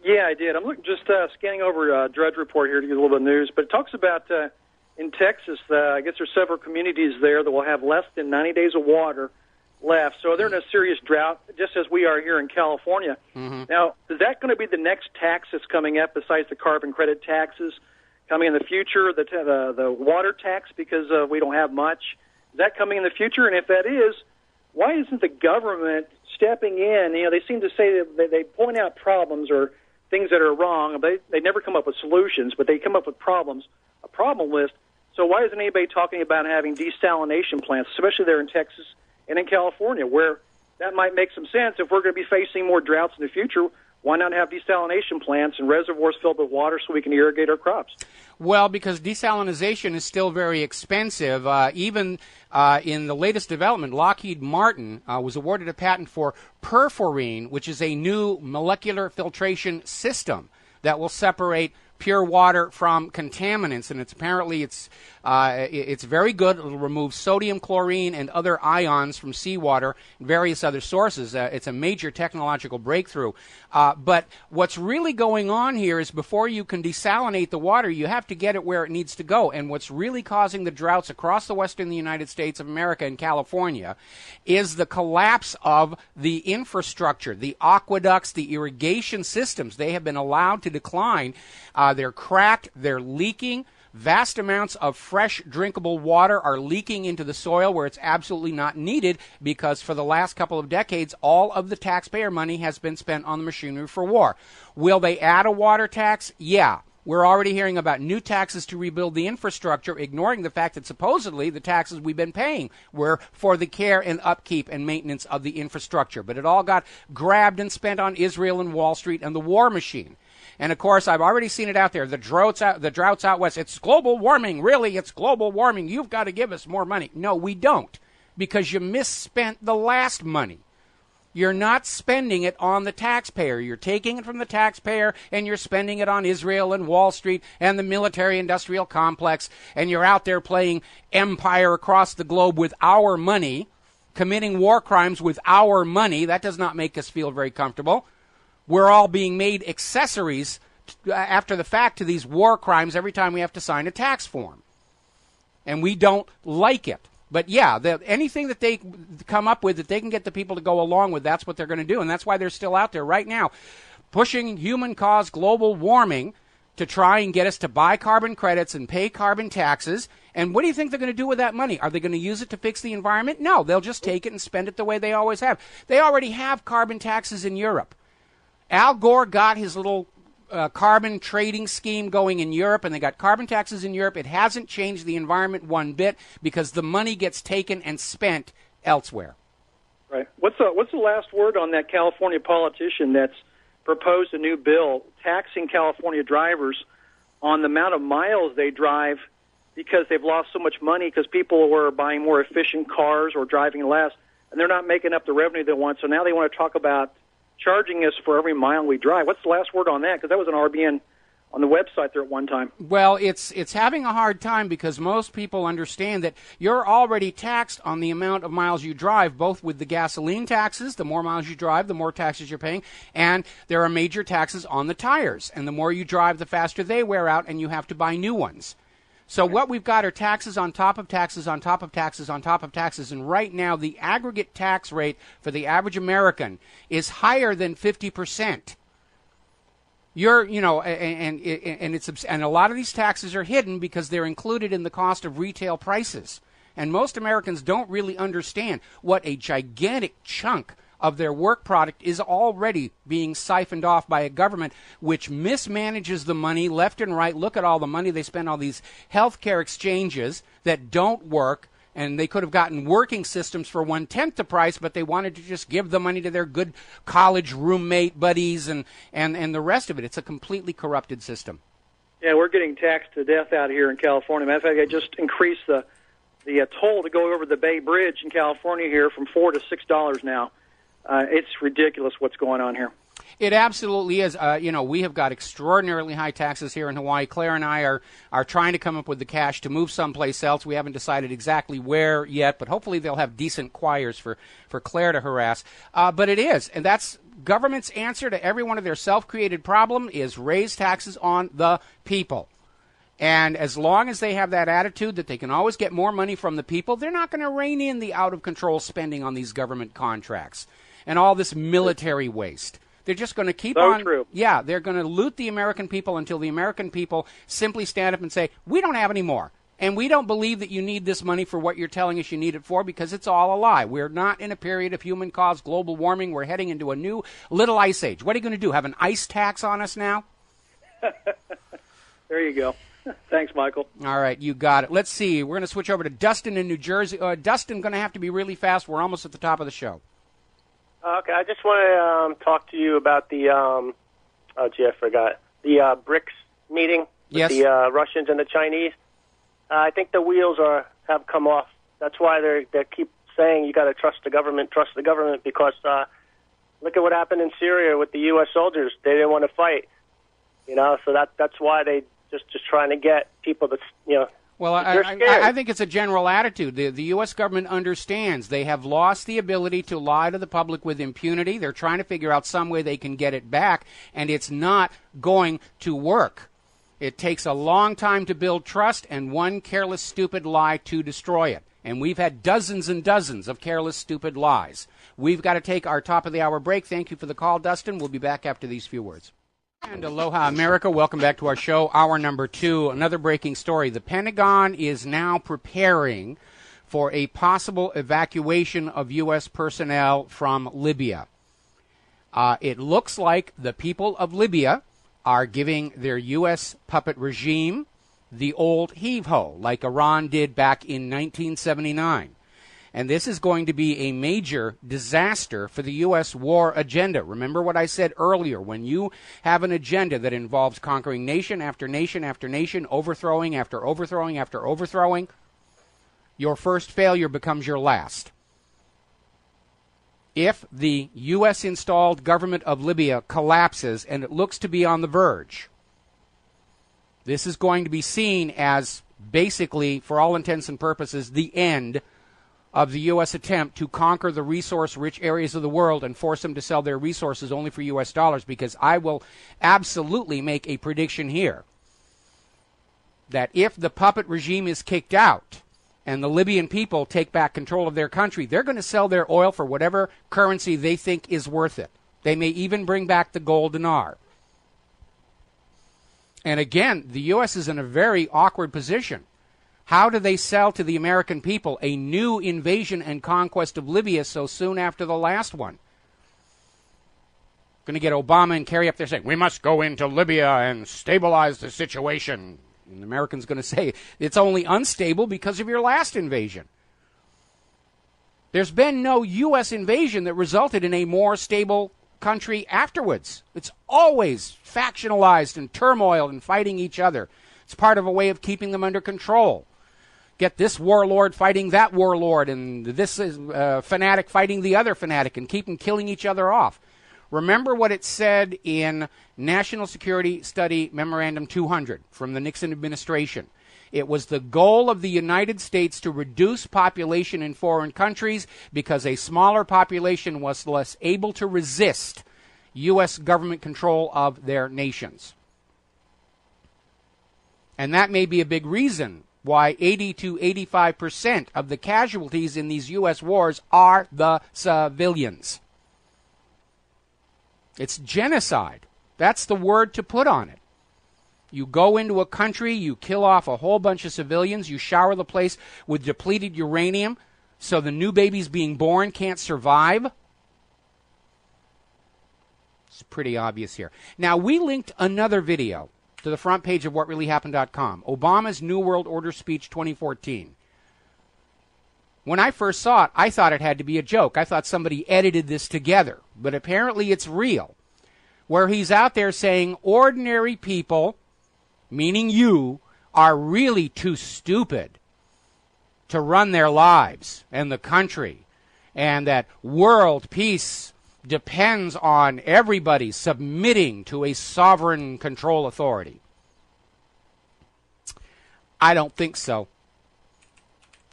Yeah, I did. I'm just scanning over a Drudge Report here to get a little bit of news. But it talks about in Texas, I guess there's several communities there that will have less than 90 days of water left. So they're in a serious drought, just as we are here in California. Mm-hmm. Now, is that going to be the next tax that's coming up besides the carbon credit taxes coming in the future, the water tax, because we don't have much? Is that coming in the future? And if that is, why isn't the government stepping in? They seem to say that they point out problems or things that are wrong. They never come up with solutions, but they come up with problems, a problem list. So why isn't anybody talking about having desalination plants, especially there in Texas and in California, where that might make some sense? If we're going to be facing more droughts in the future, why not have desalination plants and reservoirs filled with water so we can irrigate our crops? Well, because desalination is still very expensive. Even in the latest development, Lockheed Martin was awarded a patent for perforine, which is a new molecular filtration system that will separate pure water from contaminants, and it's very good. It'll remove sodium, chlorine, and other ions from seawater and various other sources. It's a major technological breakthrough. But what's really going on here is before you can desalinate the water, you have to get it where it needs to go. And what's really causing the droughts across the western United States of America and California is the collapse of the infrastructure, the aqueducts, the irrigation systems. They have been allowed to decline. They're cracked. They're leaking. Vast amounts of fresh, drinkable water are leaking into the soil where it's absolutely not needed, because for the last couple of decades, all of the taxpayer money has been spent on the machinery for war. Will they add a water tax? Yeah. We're already hearing about new taxes to rebuild the infrastructure, ignoring the fact that supposedly the taxes we've been paying were for the care and upkeep and maintenance of the infrastructure. But it all got grabbed and spent on Israel and Wall Street and the war machine. And, of course, I've already seen it out there. The droughts out west. It's global warming. Really, it's global warming. You've got to give us more money. No, we don't, because you misspent the last money. You're not spending it on the taxpayer. You're taking it from the taxpayer and you're spending it on Israel and Wall Street and the military-industrial complex, and you're out there playing empire across the globe with our money, committing war crimes with our money. That does not make us feel very comfortable. We're all being made accessories after the fact to these war crimes every time we have to sign a tax form. And we don't like it. But yeah, anything that they come up with that they can get the people to go along with, that's what they're going to do. And that's why they're still out there right now pushing human-caused global warming to try and get us to buy carbon credits and pay carbon taxes. And what do you think they're going to do with that money? Are they going to use it to fix the environment? No, they'll just take it and spend it the way they always have. They already have carbon taxes in Europe. Al Gore got his little carbon trading scheme going in Europe, and they got carbon taxes in Europe. It hasn't changed the environment one bit because the money gets taken and spent elsewhere. Right. What's the last word on that California politician that's proposed a new bill taxing California drivers on the amount of miles they drive because they've lost so much money because people were buying more efficient cars or driving less, and they're not making up the revenue they want. So now they want to talk about charging us for every mile we drive. What's the last word on that? Because that was an RBN on the website there at one time. Well, it's having a hard time because most people understand that you're already taxed on the amount of miles you drive, both with the gasoline taxes. The more miles you drive, the more taxes you're paying. And there are major taxes on the tires. And the more you drive, the faster they wear out, and you have to buy new ones. So what we've got are taxes on top of taxes on top of taxes on top of taxes, and right now the aggregate tax rate for the average American is higher than 50%. And a lot of these taxes are hidden because they're included in the cost of retail prices, and most Americans don't really understand what a gigantic chunk of their work product is already being siphoned off by a government which mismanages the money left and right. Look at all the money they spend on these healthcare exchanges that don't work, and they could have gotten working systems for 1/10 the price, but they wanted to just give the money to their good college roommate buddies and the rest of it. It's a completely corrupted system. Yeah, we're getting taxed to death out here in California. Matter of fact, I just increased the toll to go over the Bay Bridge in California here from $4 to $6 now. It's ridiculous what's going on here. It absolutely is. We have got extraordinarily high taxes here in Hawaii. Claire and I are trying to come up with the cash to move someplace else. We haven't decided exactly where yet, but hopefully they'll have decent choirs for Claire to harass. But it is, and that's government's answer to every one of their self-created problem is raise taxes on the people. And as long as they have that attitude that they can always get more money from the people, they're not going to rein in the out-of-control spending on these government contracts and all this military waste. They're just going to keep on. True. Yeah, they're going to loot the American people until the American people simply stand up and say, we don't have any more. And we don't believe that you need this money for what you're telling us you need it for because it's all a lie. We're not in a period of human-caused global warming. We're heading into a new little ice age. What are you going to do, have an ice tax on us now? There you go. Thanks, Michael. All right, you got it. Let's see. We're going to switch over to Dustin in New Jersey. Dustin, going to have to be really fast. We're almost at the top of the show. Okay, I just want to talk to you about the, I forgot, the BRICS meeting with Yes. the Russians and the Chinese. I think the wheels have come off. That's why they keep saying you got to trust the government, because look at what happened in Syria with the U.S. soldiers. They didn't want to fight, so that's why they just trying to get people to, Well, I think it's a general attitude. The U.S. government understands they have lost the ability to lie to the public with impunity. They're trying to figure out some way they can get it back, and it's not going to work. It takes a long time to build trust and one careless, stupid lie to destroy it. And we've had dozens and dozens of careless, stupid lies. We've got to take our top-of-the-hour break. Thank you for the call, Dustin. We'll be back after these few words. And aloha, America. Welcome back to our show, hour number 2. Another breaking story. The Pentagon is now preparing for a possible evacuation of U.S. personnel from Libya. It looks like the people of Libya are giving their U.S. puppet regime the old heave-ho, like Iran did back in 1979. And this is going to be a major disaster for the U.S. war agenda. Remember what I said earlier. When you have an agenda that involves conquering nation after nation after nation, overthrowing after overthrowing after overthrowing, your first failure becomes your last. if the U.S.-installed government of Libya collapses, and it looks to be on the verge, this is going to be seen as basically, for all intents and purposes, the end of the U.S. attempt to conquer the resource-rich areas of the world and force them to sell their resources only for U.S. dollars, because I will absolutely make a prediction here that if the puppet regime is kicked out and the Libyan people take back control of their country, they're going to sell their oil for whatever currency they think is worth it. They may even bring back the gold dinar. And again, the U.S. is in a very awkward position. How do they sell to the American people a new invasion and conquest of Libya so soon after the last one? Going to get Obama and Kerry up there saying, we must go into Libya and stabilize the situation. And the American's going to say, it's only unstable because of your last invasion. There's been no U.S. invasion that resulted in a more stable country afterwards. It's always factionalized and turmoil and fighting each other. It's part of a way of keeping them under control. Get this warlord fighting that warlord, and this fanatic fighting the other fanatic, and keep them killing each other off. Remember what it said in National Security Study Memorandum 200 from the Nixon administration. It was the goal of the United States to reduce population in foreign countries because a smaller population was less able to resist U.S. government control of their nations. And that may be a big reason why 80 to 85% of the casualties in these U.S. wars are the civilians. It's genocide. That's the word to put on it. You go into a country, you kill off a whole bunch of civilians, you shower the place with depleted uranium so the new babies being born can't survive. It's pretty obvious here. Now, we linked another video to the front page of whatreallyhappened.com, Obama's New World Order speech 2014. When I first saw it, I thought it had to be a joke. I thought somebody edited this together, but apparently it's real, where he's out there saying ordinary people, meaning you, are really too stupid to run their lives and the country, and that world peace depends on everybody submitting to a sovereign control authority. I don't think so.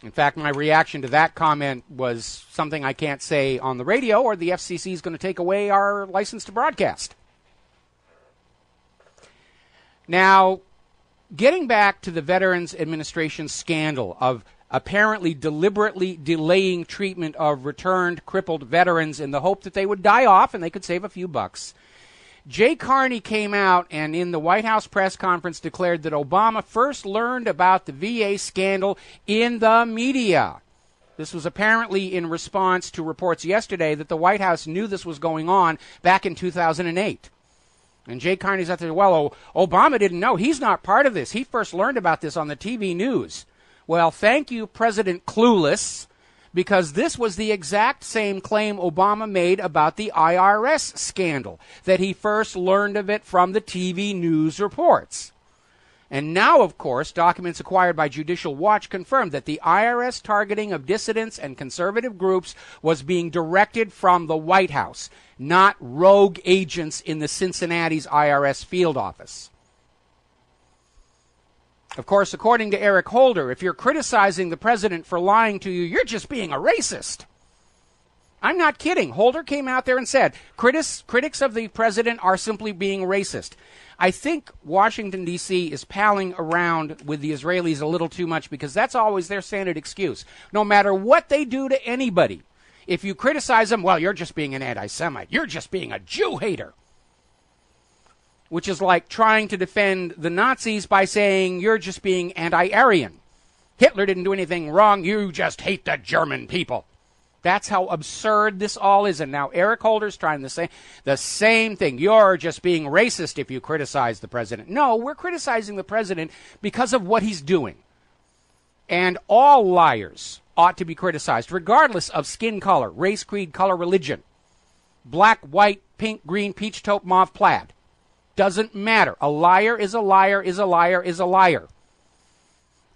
In fact, my reaction to that comment was something I can't say on the radio, or the FCC is going to take away our license to broadcast. Now, getting back to the Veterans Administration scandal of apparently deliberately delaying treatment of returned crippled veterans in the hope that they would die off and they could save a few bucks. Jay Carney came out and in the White House press conference declared that Obama first learned about the VA scandal in the media. This was apparently in response to reports yesterday that the White House knew this was going on back in 2008. And Jay Carney's out there, well, Obama didn't know. He's not part of this. He first learned about this on the TV news. Well, thank you, President Clueless, because this was the exact same claim Obama made about the IRS scandal, that he first learned of it from the TV news reports. And now, of course, documents acquired by Judicial Watch confirmed that the IRS targeting of dissidents and conservative groups was being directed from the White House, not rogue agents in the Cincinnati's IRS field office. Of course, according to Eric Holder, if you're criticizing the president for lying to you, you're just being a racist. I'm not kidding. Holder came out there and said, critics of the president are simply being racist. I think Washington, D.C. is palling around with the Israelis a little too much because that's always their standard excuse. No matter what they do to anybody, if you criticize them, well, you're just being an anti-Semite. You're just being a Jew hater. Which is like trying to defend the Nazis by saying you're just being anti-Aryan. Hitler didn't do anything wrong. You just hate the German people. That's how absurd this all is. And now Eric Holder's trying to say the same thing. You're just being racist if you criticize the president. No, we're criticizing the president because of what he's doing. And all liars ought to be criticized, regardless of skin color, race, creed, color, religion. Black, white, pink, green, peach, taupe, mauve, plaid. Doesn't matter. A liar is a liar is a liar is a liar.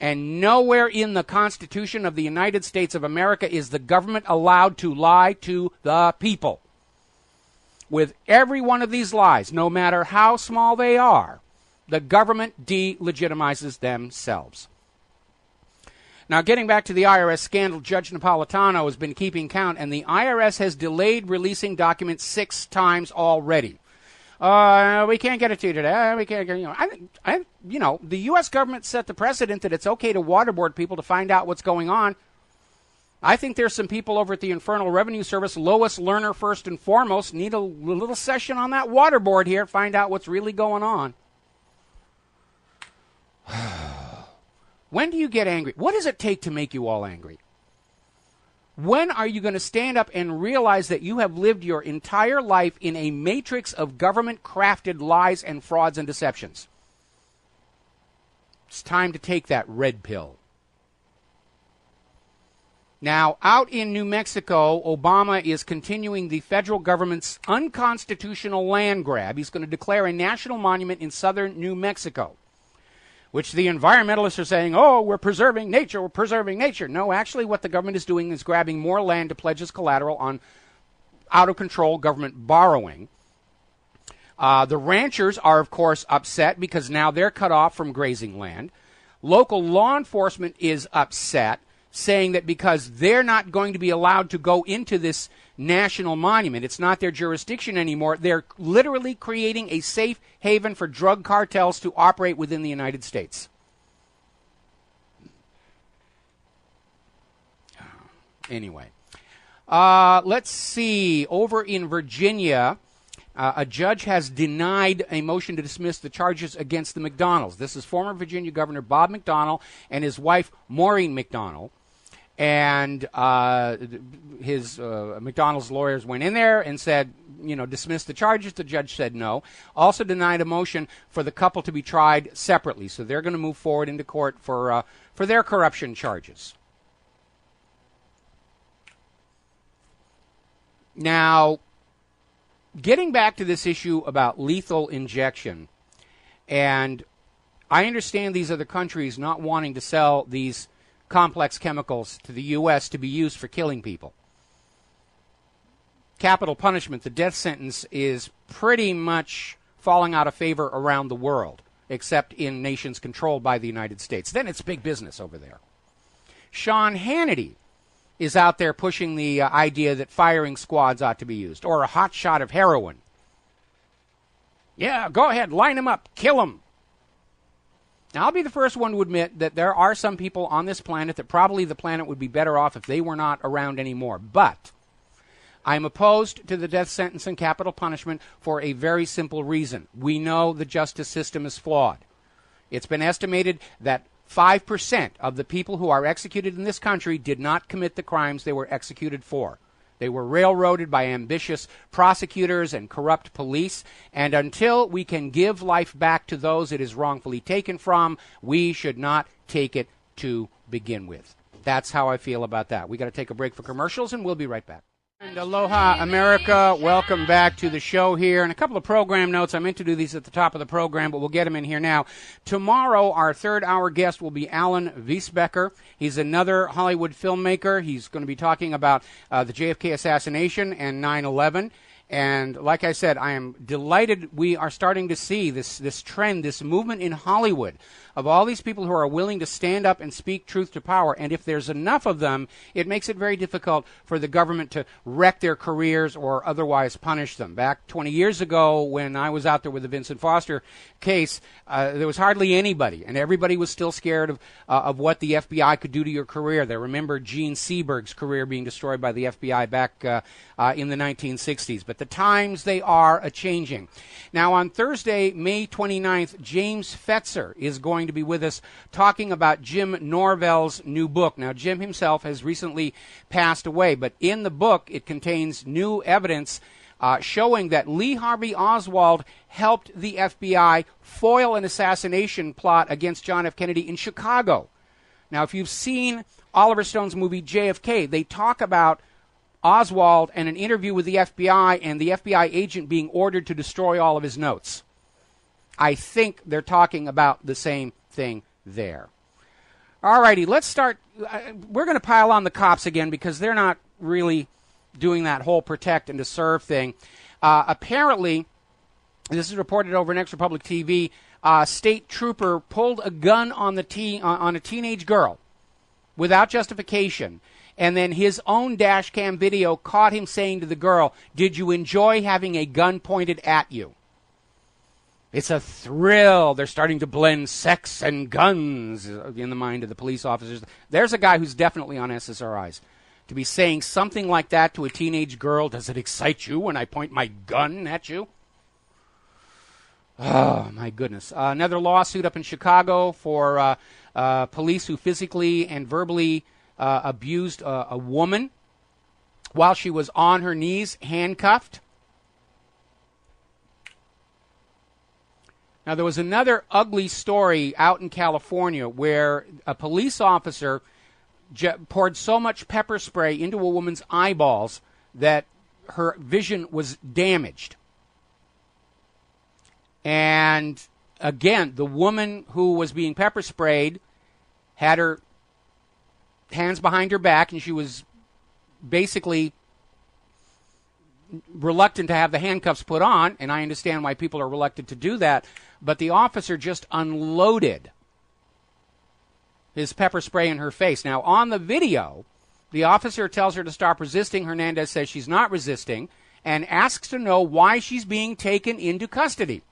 And nowhere in the Constitution of the United States of America is the government allowed to lie to the people. With every one of these lies, no matter how small they are, the government delegitimizes themselves. Now, getting back to the IRS scandal, Judge Napolitano has been keeping count, and the IRS has delayed releasing documents 6 times already. We can't get it to you today. We can't get, the U.S. government set the precedent that it's okay to waterboard people to find out what's going on. I think there's some people over at the Internal Revenue Service, Lois Lerner first and foremost, need a little session on that waterboard here, find out what's really going on. When do you get angry? What does it take to make you all angry? When are you going to stand up and realize that you have lived your entire life in a matrix of government-crafted lies and frauds and deceptions? It's time to take that red pill. Now, out in New Mexico, Obama is continuing the federal government's unconstitutional land grab. He's going to declare a national monument in southern New Mexico, which the environmentalists are saying, oh, we're preserving nature, we're preserving nature. No, actually what the government is doing is grabbing more land to pledge as collateral on out-of-control government borrowing. The ranchers are, of course, upset because now they're cut off from grazing land. Local law enforcement is upset, saying that because they're not going to be allowed to go into this national monument, it's not their jurisdiction anymore, they're literally creating a safe haven for drug cartels to operate within the United States. Anyway, let's see. Over in Virginia, a judge has denied a motion to dismiss the charges against the McDonalds. This is former Virginia Governor Bob McDonnell and his wife Maureen McDonnell. And his McDonald's lawyers went in there and said, dismiss the charges. The judge said no. Also denied a motion for the couple to be tried separately. So they're going to move forward into court for their corruption charges. Now, getting back to this issue about lethal injection, and I understand these other countries not wanting to sell these complex chemicals to the U.S. to be used for killing people. Capital punishment, the death sentence, is pretty much falling out of favor around the world, except in nations controlled by the United States. Then it's big business over there. Sean Hannity is out there pushing the idea that firing squads ought to be used, or a hot shot of heroin. Yeah, go ahead, line them up, kill them. Now, I'll be the first one to admit that there are some people on this planet that probably the planet would be better off if they were not around anymore. But I'm opposed to the death sentence and capital punishment for a very simple reason. We know the justice system is flawed. It's been estimated that 5% of the people who are executed in this country did not commit the crimes they were executed for. They were railroaded by ambitious prosecutors and corrupt police, and until we can give life back to those it is wrongfully taken from, we should not take it to begin with. That's how I feel about that. We got to take a break for commercials, and we'll be right back. And aloha, America. Welcome back to the show here. And a couple of program notes. I meant to do these at the top of the program, but we'll get them in here now. Tomorrow, our third-hour guest will be Alan Wiesbecker. He's another Hollywood filmmaker. He's going to be talking about the JFK assassination and 9/11. And like I said, I am delighted we are starting to see this trend, this movement in Hollywood of all these people who are willing to stand up and speak truth to power. And if there's enough of them, it makes it very difficult for the government to wreck their careers or otherwise punish them. Back 20 years ago, when I was out there with the Vincent Foster case, there was hardly anybody, and everybody was still scared of what the FBI could do to your career. They remember Gene Seberg's career being destroyed by the FBI back in the 1960s. But the times, they are a-changing. Now, on Thursday, May 29th, James Fetzer is going to be with us talking about Jim Norvell's new book. Now, Jim himself has recently passed away, but in the book, it contains new evidence showing that Lee Harvey Oswald helped the FBI foil an assassination plot against John F. Kennedy in Chicago. Now, if you've seen Oliver Stone's movie JFK, they talk about Oswald and an interview with the FBI and the FBI agent being ordered to destroy all of his notes. I think they're talking about the same thing there. All righty, let's start. We're going to pile on the cops again because they're not really doing that whole protect and to serve thing. Apparently, this is reported over Next Republic TV, state trooper pulled a gun on on a teenage girl without justification. And then his own dash cam video caught him saying to the girl, "Did you enjoy having a gun pointed at you?" It's a thrill. They're starting to blend sex and guns in the mind of the police officers. There's a guy who's definitely on SSRIs. To be saying something like that to a teenage girl, does it excite you when I point my gun at you? Oh, my goodness. Another lawsuit up in Chicago for police who physically and verbally abused a woman while she was on her knees, handcuffed. Now, there was another ugly story out in California where a police officer poured so much pepper spray into a woman's eyeballs that her vision was damaged. And again, the woman who was being pepper sprayed had her hands behind her back, and she was basically reluctant to have the handcuffs put on, and I understand why people are reluctant to do that, but the officer just unloaded his pepper spray in her face. Now, on the video, the officer tells her to stop resisting. Hernandez says she's not resisting and asks to know why she's being taken into custody.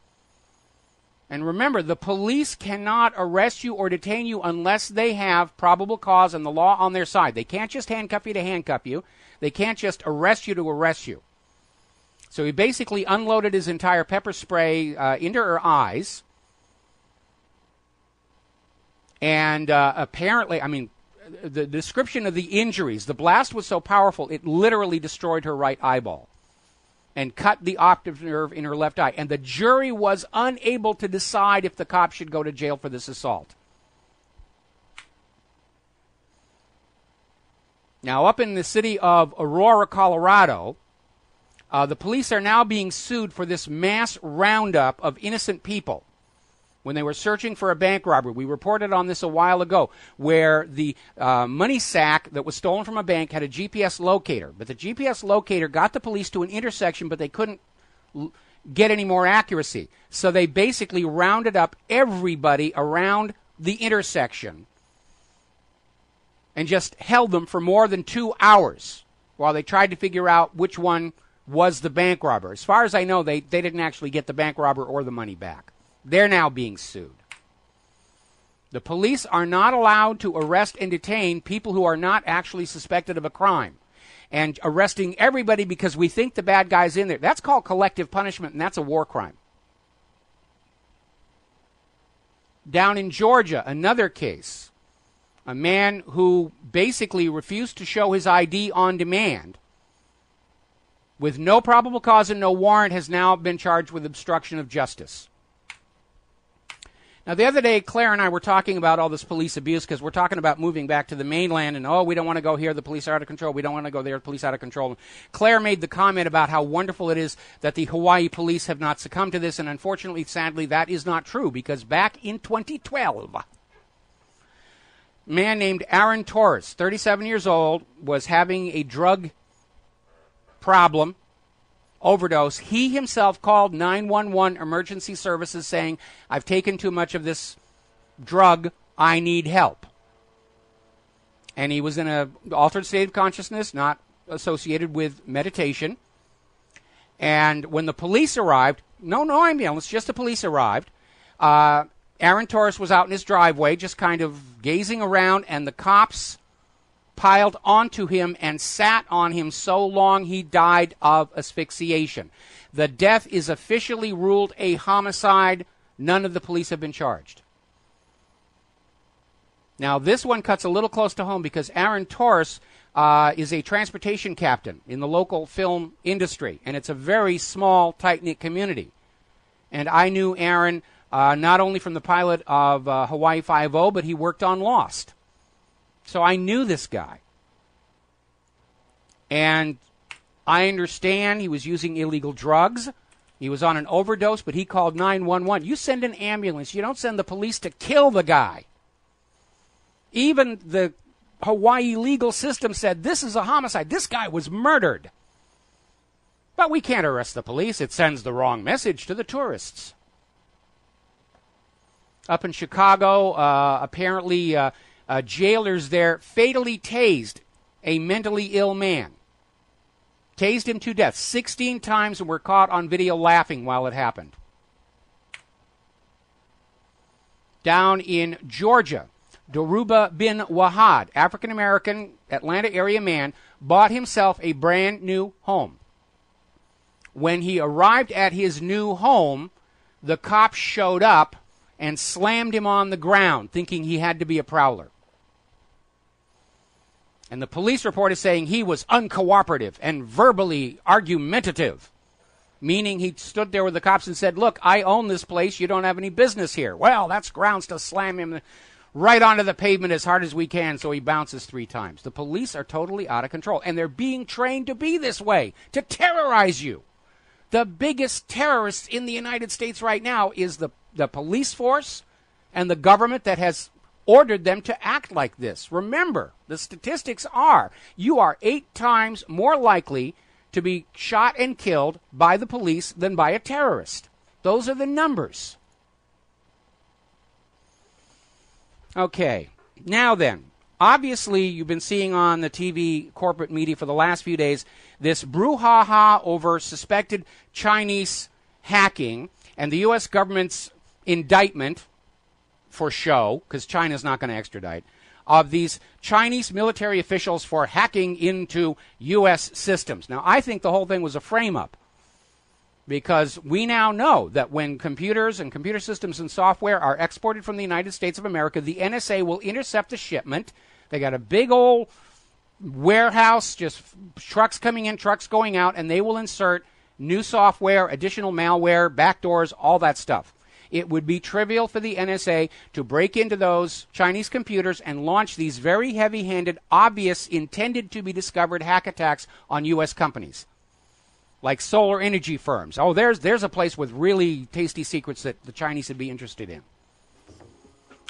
And remember, the police cannot arrest you or detain you unless they have probable cause and the law on their side. They can't just handcuff you to handcuff you. They can't just arrest you to arrest you. So he basically unloaded his entire pepper spray into her eyes. And apparently, I mean, the description of the injuries, the blast was so powerful, it literally destroyed her right eyeball and cut the optic nerve in her left eye. And the jury was unable to decide if the cop should go to jail for this assault. Now, up in the city of Aurora, Colorado, the police are now being sued for this mass roundup of innocent people when they were searching for a bank robbery. We reported on this a while ago, where the money sack that was stolen from a bank had a GPS locator. But the GPS locator got the police to an intersection, but they couldn't get any more accuracy. So they basically rounded up everybody around the intersection and just held them for more than 2 hours while they tried to figure out which one was the bank robber. As far as I know, they didn't actually get the bank robber or the money back. They're now being sued. The police are not allowed to arrest and detain people who are not actually suspected of a crime. And arresting everybody because we think the bad guy's in there, that's called collective punishment, and that's a war crime. Down in Georgia, another case. A man who basically refused to show his ID on demand with no probable cause and no warrant has now been charged with obstruction of justice. Now, the other day, Claire and I were talking about all this police abuse because we're talking about moving back to the mainland and, we don't want to go here, the police are out of control. We don't want to go there, the police are out of control. Claire made the comment about how wonderful it is that the Hawaii police have not succumbed to this, and unfortunately, sadly, that is not true because back in 2012, a man named Aaron Torres, 37 years old, was having a drug problem, overdose. He himself called 911 emergency services saying, "I've taken too much of this drug. I need help." And he was in an altered state of consciousness, not associated with meditation. And when the police arrived, no ambulance, just the police arrived, Aaron Torres was out in his driveway just kind of gazing around, and the cops piled onto him and sat on him so long he died of asphyxiation. The death is officially ruled a homicide. None of the police have been charged. Now, this one cuts a little close to home because Aaron Torres is a transportation captain in the local film industry, and it's a very small, tight-knit community. And I knew Aaron not only from the pilot of Hawaii Five-0, but he worked on Lost. So I knew this guy. And I understand he was using illegal drugs. He was on an overdose, but he called 911. You send an ambulance. You don't send the police to kill the guy. Even the Hawaii legal system said this is a homicide. This guy was murdered. But we can't arrest the police. It sends the wrong message to the tourists. Up in Chicago, apparently jailers there fatally tased a mentally ill man. Tased him to death 16 times and were caught on video laughing while it happened. Down in Georgia, Doruba bin Wahad, African-American Atlanta area man, bought himself a brand new home. When he arrived at his new home, the cops showed up and slammed him on the ground, thinking he had to be a prowler. And the police report is saying he was uncooperative and verbally argumentative, meaning he stood there with the cops and said, look, I own this place. You don't have any business here. Well, that's grounds to slam him right onto the pavement as hard as we can, so he bounces 3 times. The police are totally out of control, and they're being trained to be this way, to terrorize you. The biggest terrorists in the United States right now is the police force and the government that has ordered them to act like this. Remember, the statistics are you are 8 times more likely to be shot and killed by the police than by a terrorist. Those are the numbers. Okay, now then, obviously you've been seeing on the TV corporate media for the last few days this brouhaha over suspected Chinese hacking and the U.S. government's indictment for show, because China's not going to extradite, of these Chinese military officials for hacking into U.S. systems. Now, I think the whole thing was a frame-up, because we now know that when computers and computer systems and software are exported from the United States of America, the NSA will intercept the shipment. They got a big old warehouse, just trucks coming in, trucks going out, and they will insert new software, additional malware, backdoors, all that stuff. It would be trivial for the NSA to break into those Chinese computers and launch these very heavy-handed, obvious, intended-to-be-discovered hack attacks on U.S. companies, like solar energy firms. Oh, there's a place with really tasty secrets that the Chinese would be interested in.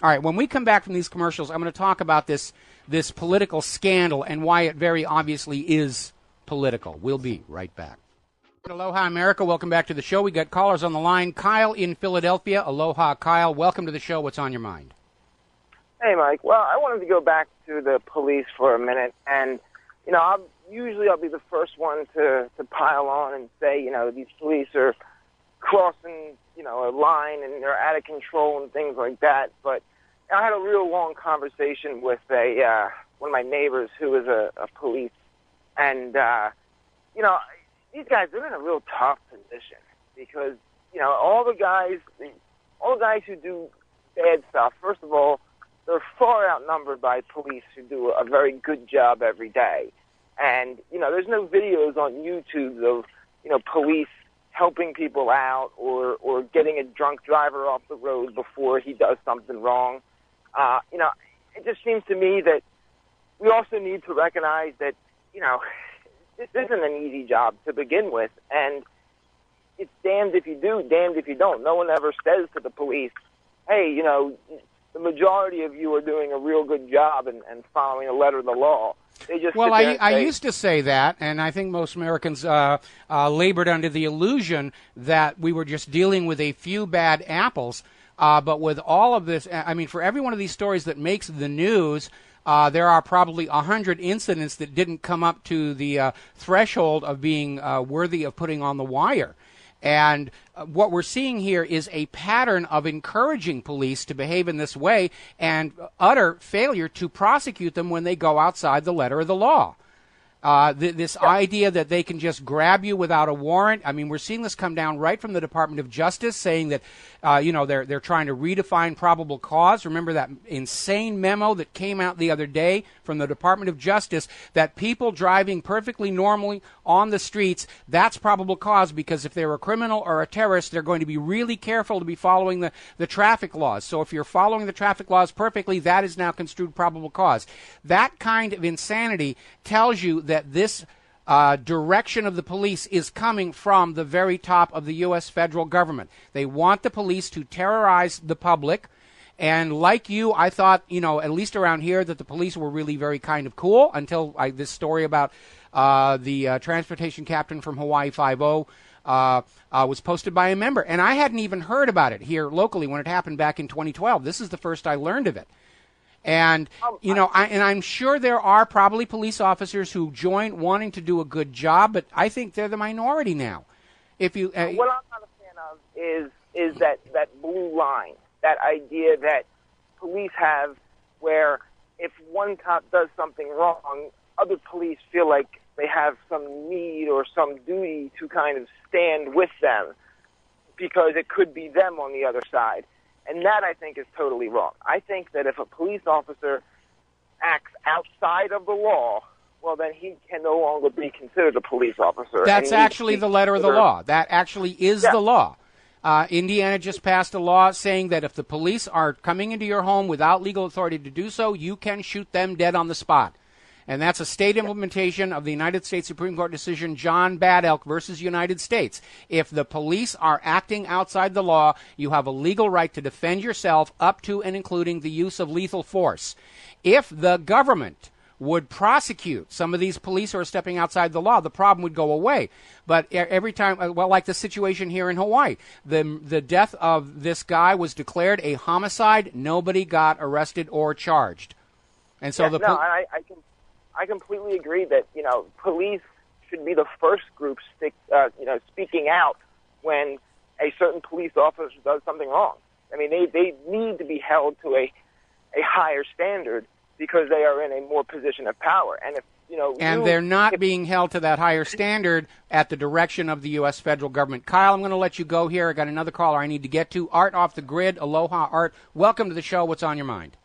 All right, when we come back from these commercials, I'm going to talk about this political scandal and why it very obviously is political. We'll be right back. Aloha, America. Welcome back to the show. We got callers on the line. Kyle in Philadelphia. Aloha, Kyle. Welcome to the show. What's on your mind? Hey, Mike. Well, I wanted to go back to the police for a minute. And, you know, I'll be the first one to pile on and say, you know, these police are crossing, you know, a line and they're out of control and things like that. But I had a real long conversation with one of my neighbors who is a police. And, you know, these guys, they're in a real tough position because, you know, all the guys who do bad stuff, first of all, they're far outnumbered by police who do a very good job every day. And, you know, there's no videos on YouTube of, you know, police helping people out or getting a drunk driver off the road before he does something wrong. You know, it just seems to me that we also need to recognize that, you know, this isn't an easy job to begin with, and it's damned if you do, damned if you don't. No one ever says to the police, hey, you know, the majority of you are doing a real good job and following the letter of the law. They just I used to say that, and I think most Americans labored under the illusion that we were just dealing with a few bad apples. But with all of this, I mean, for every one of these stories that makes the news, there are probably 100 incidents that didn't come up to the threshold of being worthy of putting on the wire. And what we're seeing here is a pattern of encouraging police to behave in this way and utter failure to prosecute them when they go outside the letter of the law. This idea that they can just grab you without a warrant. I mean, we're seeing this come down right from the Department of Justice, saying that, you know, they're trying to redefine probable cause. Remember that insane memo that came out the other day from the Department of Justice that people driving perfectly normally on the streets, that's probable cause, because if they're a criminal or a terrorist, they're going to be really careful to be following the traffic laws. So if you're following the traffic laws perfectly, that is now construed probable cause. That kind of insanity tells you that this direction of the police is coming from the very top of the U.S. federal government. They want the police to terrorize the public And like you, I thought, at least around here, that the police were really very kind of cool until this story about the transportation captain from Hawaii 5-0 was posted by a member. And I hadn't even heard about it here locally when it happened back in 2012. This is the first I learned of it. And, I'm sure there are probably police officers who join wanting to do a good job, but I think they're the minority now. What I'm not a fan of is that blue line. That idea that police have where if one cop does something wrong, other police feel like they have some need or some duty to kind of stand with them because it could be them on the other side. And that, I think, is totally wrong. I think that if a police officer acts outside of the law, well, then he can no longer be considered a police officer. That's actually the letter of the law. That actually is the law. Indiana just passed a law saying that if the police are coming into your home without legal authority to do so, you can shoot them dead on the spot. And that's a state implementation of the United States Supreme Court decision John Bad Elk versus United States. If the police are acting outside the law, you have a legal right to defend yourself up to and including the use of lethal force. If the government would prosecute some of these police who are stepping outside the law, the problem would go away. But every time, like the situation here in Hawaii, the death of this guy was declared a homicide. Nobody got arrested or charged. And so I completely agree that, police should be the first group speaking out when a certain police officer does something wrong. I mean, they need to be held to a higher standard because they are in a more position of power. And if they're not being held to that higher standard at the direction of the U.S. federal government. Kyle, I'm going to let you go here. I got another caller I need to get to. Art off the grid. Aloha, Art. Welcome to the show. What's on your mind?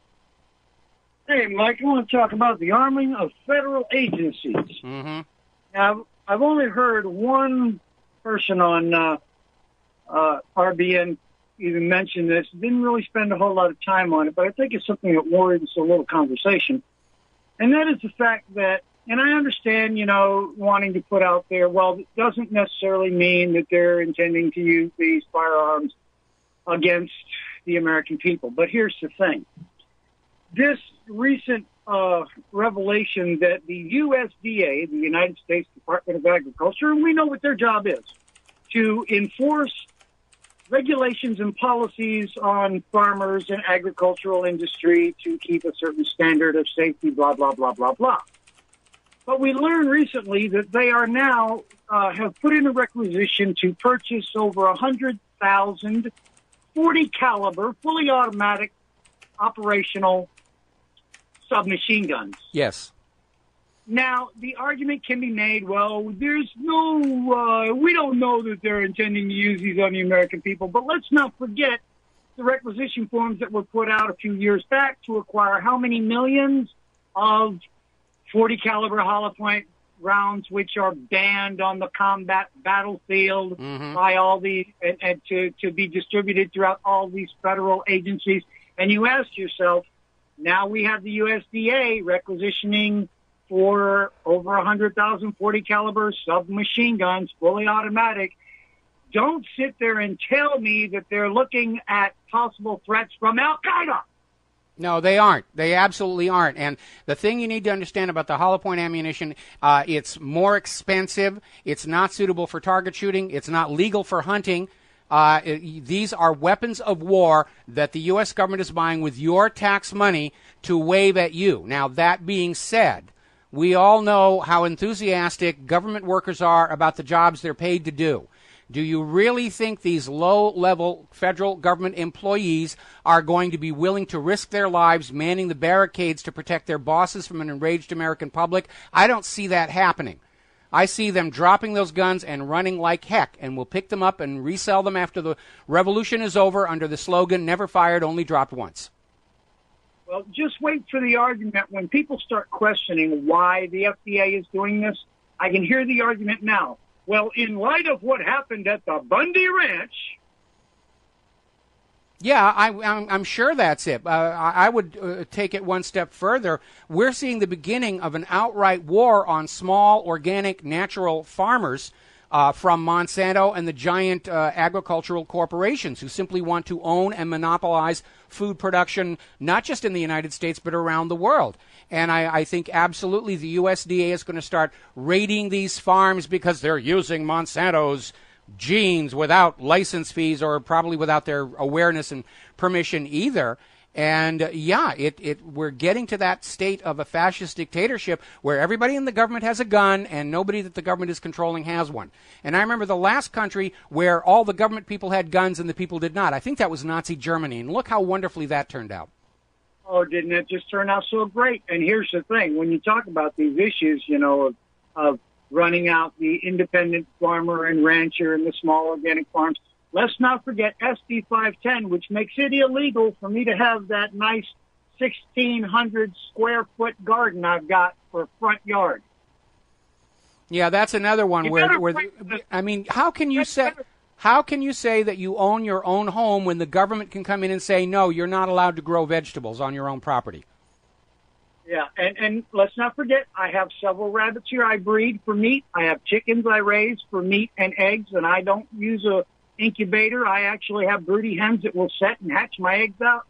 Hey, Mike, I want to talk about the arming of federal agencies. Mm-hmm. Now, I've only heard one person on RBN even mention this. Didn't really spend a whole lot of time on it, but I think it's something that warrants a little conversation. And that is the fact that, and I understand, wanting to put out there, well, it doesn't necessarily mean that they're intending to use these firearms against the American people. But here's the thing. This recent revelation that the USDA, the United States Department of Agriculture, and we know what their job is, to enforce regulations and policies on farmers and agricultural industry to keep a certain standard of safety, blah, blah, blah, blah, blah. But we learned recently that they are now have put in a requisition to purchase over 100,000 .40 caliber, fully automatic, operational submachine guns. Yes. Now, the argument can be made, well, there's no, we don't know that they're intending to use these on the American people, but let's not forget the requisition forms that were put out a few years back to acquire how many millions of .40 caliber hollow point rounds, which are banned on the combat battlefield by all these, and to be distributed throughout all these federal agencies. And you ask yourself, now we have the USDA requisitioning for over 100,000 .40 caliber submachine guns, fully automatic. Don't sit there and tell me that they're looking at possible threats from Al-Qaeda. No, they aren't. They absolutely aren't. And the thing you need to understand about the hollow point ammunition, it's more expensive. It's not suitable for target shooting. It's not legal for hunting. These are weapons of war that the U.S. government is buying with your tax money to wave at you. Now, that being said, we all know how enthusiastic government workers are about the jobs they're paid to do. Do you really think these low-level federal government employees are going to be willing to risk their lives manning the barricades to protect their bosses from an enraged American public? I don't see that happening. I see them dropping those guns and running like heck, and we'll pick them up and resell them after the revolution is over under the slogan, never fired, only dropped once. Well, just wait for the argument. When people start questioning why the FDA is doing this, I can hear the argument now. Well, in light of what happened at the Bundy Ranch... Yeah, I'm sure that's it. I would take it one step further. We're seeing the beginning of an outright war on small, organic, natural farmers from Monsanto and the giant agricultural corporations who simply want to own and monopolize food production, not just in the United States, but around the world. And I think absolutely the USDA is going to start raiding these farms because they're using Monsanto's genes without license fees or probably without their awareness and permission either. And we're getting to that state of a fascist dictatorship where everybody in the government has a gun and nobody that the government is controlling has one. And I remember the last country where all the government people had guns and the people did not. I think that was Nazi Germany. And look how wonderfully that turned out. Oh, didn't it just turn out so great? And here's the thing. When you talk about these issues, of running out the independent farmer and rancher and the small organic farms, let's not forget SB 510, which makes it illegal for me to have that nice 1,600 square foot garden I've got for front yard. Yeah, that's another one how can you say that you own your own home when the government can come in and say, no, you're not allowed to grow vegetables on your own property? Yeah, and let's not forget, I have several rabbits here I breed for meat. I have chickens I raise for meat and eggs, and I don't use a incubator. I actually have broody hens that will set and hatch my eggs out.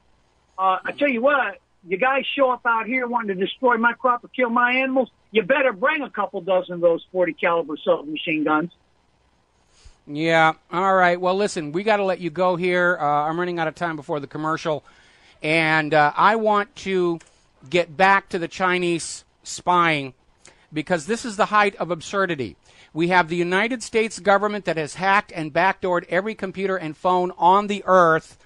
I tell you what, you guys show up out here wanting to destroy my crop or kill my animals, you better bring a couple dozen of those 40 caliber submachine guns. Yeah, all right. Well, listen, we got to let you go here. I'm running out of time before the commercial, and I want to get back to the Chinese spying because this is the height of absurdity. We have the United States government that has hacked and backdoored every computer and phone on the earth,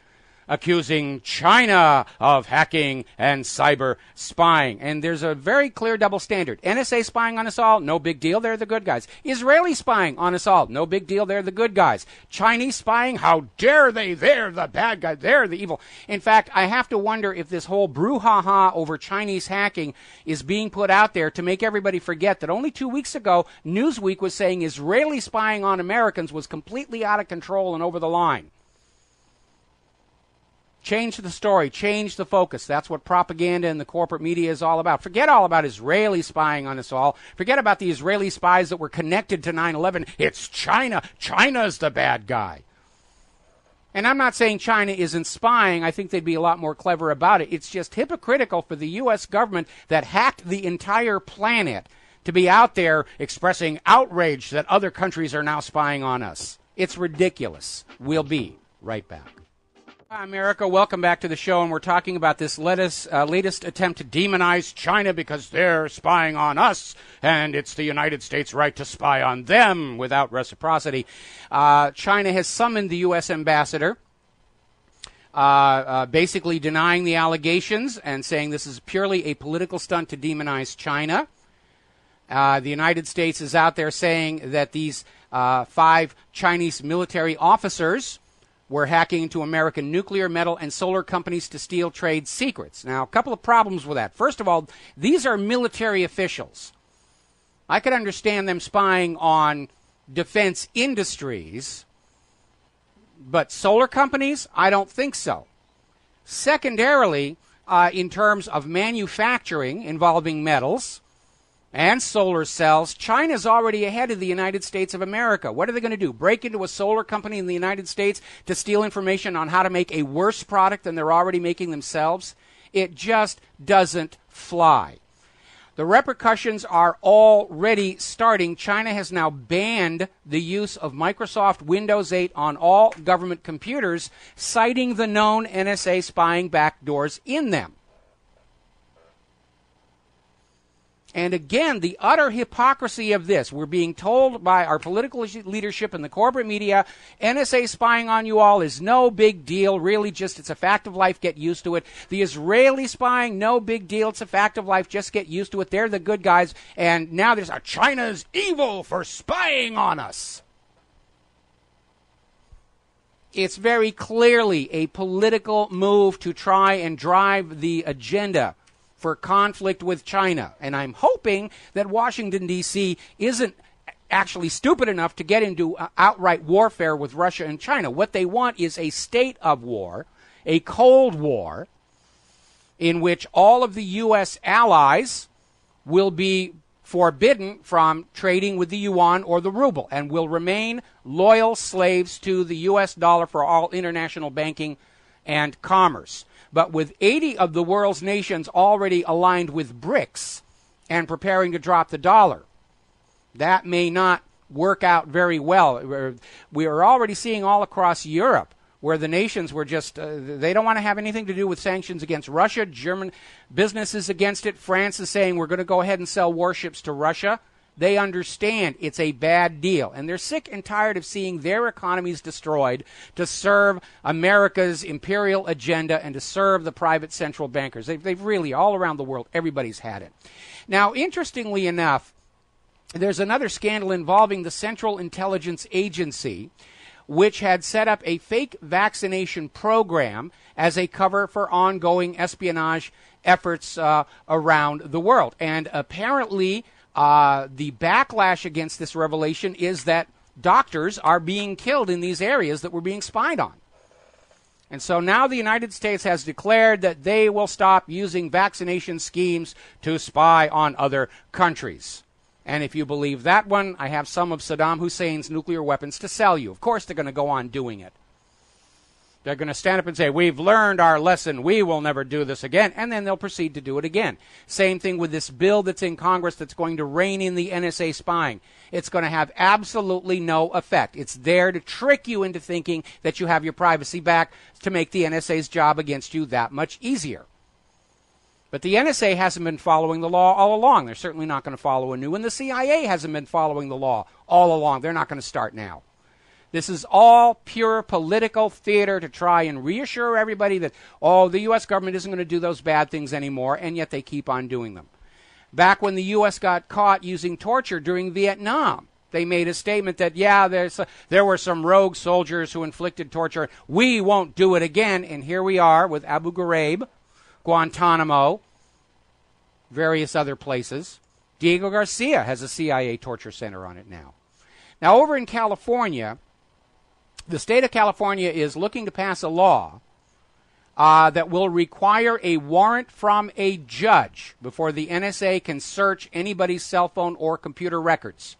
accusing China of hacking and cyber spying. And there's a very clear double standard. NSA spying on us all, no big deal, they're the good guys. Israeli spying on us all, no big deal, they're the good guys. Chinese spying, how dare they, they're the bad guys, they're the evil. In fact, I have to wonder if this whole brouhaha over Chinese hacking is being put out there to make everybody forget that only 2 weeks ago, Newsweek was saying Israeli spying on Americans was completely out of control and over the line. Change the story, change the focus. That's what propaganda and the corporate media is all about. Forget all about Israeli spying on us all. Forget about the Israeli spies that were connected to 9/11. It's China. China's the bad guy. And I'm not saying China isn't spying. I think they'd be a lot more clever about it. It's just hypocritical for the U.S. government that hacked the entire planet to be out there expressing outrage that other countries are now spying on us. It's ridiculous. We'll be right back. Hi, America. Welcome back to the show, and we're talking about this latest attempt to demonize China because they're spying on us, and it's the United States' right to spy on them without reciprocity. China has summoned the U.S. ambassador, basically denying the allegations and saying this is purely a political stunt to demonize China. The United States is out there saying that these 5 Chinese military officers were hacking into American nuclear, metal, and solar companies to steal trade secrets. Now, a couple of problems with that. First of all, these are military officials. I could understand them spying on defense industries, but solar companies, I don't think so. Secondarily, in terms of manufacturing involving metals and solar cells, China's already ahead of the United States of America. What are they going to do? Break into a solar company in the United States to steal information on how to make a worse product than they're already making themselves? It just doesn't fly. The repercussions are already starting. China has now banned the use of Microsoft Windows 8 on all government computers, citing the known NSA spying backdoors in them. And again, the utter hypocrisy of this. We're being told by our political leadership and the corporate media, NSA spying on you all is no big deal. Really, just it's a fact of life. Get used to it. The Israeli spying, no big deal. It's a fact of life. Just get used to it. They're the good guys. And now there's a China's evil for spying on us. It's very clearly a political move to try and drive the agenda for conflict with China. And I'm hoping that Washington, D.C. isn't actually stupid enough to get into outright warfare with Russia and China. What they want is a state of war, a Cold War, in which all of the U.S. allies will be forbidden from trading with the yuan or the ruble and will remain loyal slaves to the U.S. dollar for all international banking and commerce. But with 80 of the world's nations already aligned with BRICS and preparing to drop the dollar, that may not work out very well. We are already seeing all across Europe where the nations were just, they don't want to have anything to do with sanctions against Russia. German businesses against it. France is saying we're going to go ahead and sell warships to Russia. They understand it's a bad deal, and they're sick and tired of seeing their economies destroyed to serve America's imperial agenda and to serve the private central bankers. They've really, all around the world, everybody's had it. Now, interestingly enough, there's another scandal involving the Central Intelligence Agency, which had set up a fake vaccination program as a cover for ongoing espionage efforts around the world. And apparently, the backlash against this revelation is that doctors are being killed in these areas that we're being spied on. And so now the United States has declared that they will stop using vaccination schemes to spy on other countries. And if you believe that one, I have some of Saddam Hussein's nuclear weapons to sell you. Of course they're going to go on doing it. They're going to stand up and say, we've learned our lesson, we will never do this again, and then they'll proceed to do it again. Same thing with this bill that's in Congress that's going to rein in the NSA spying. It's going to have absolutely no effect. It's there to trick you into thinking that you have your privacy back to make the NSA's job against you that much easier. But the NSA hasn't been following the law all along. They're certainly not going to follow a new one. The CIA hasn't been following the law all along. They're not going to start now. This is all pure political theater to try and reassure everybody that, oh, the U.S. government isn't going to do those bad things anymore, and yet they keep on doing them. Back when the U.S. got caught using torture during Vietnam, they made a statement that, yeah, there were some rogue soldiers who inflicted torture. We won't do it again. And here we are with Abu Ghraib, Guantanamo, various other places. Diego Garcia has a CIA torture center on it now. Now, over in California, the state of California is looking to pass a law that will require a warrant from a judge before the NSA can search anybody's cell phone or computer records.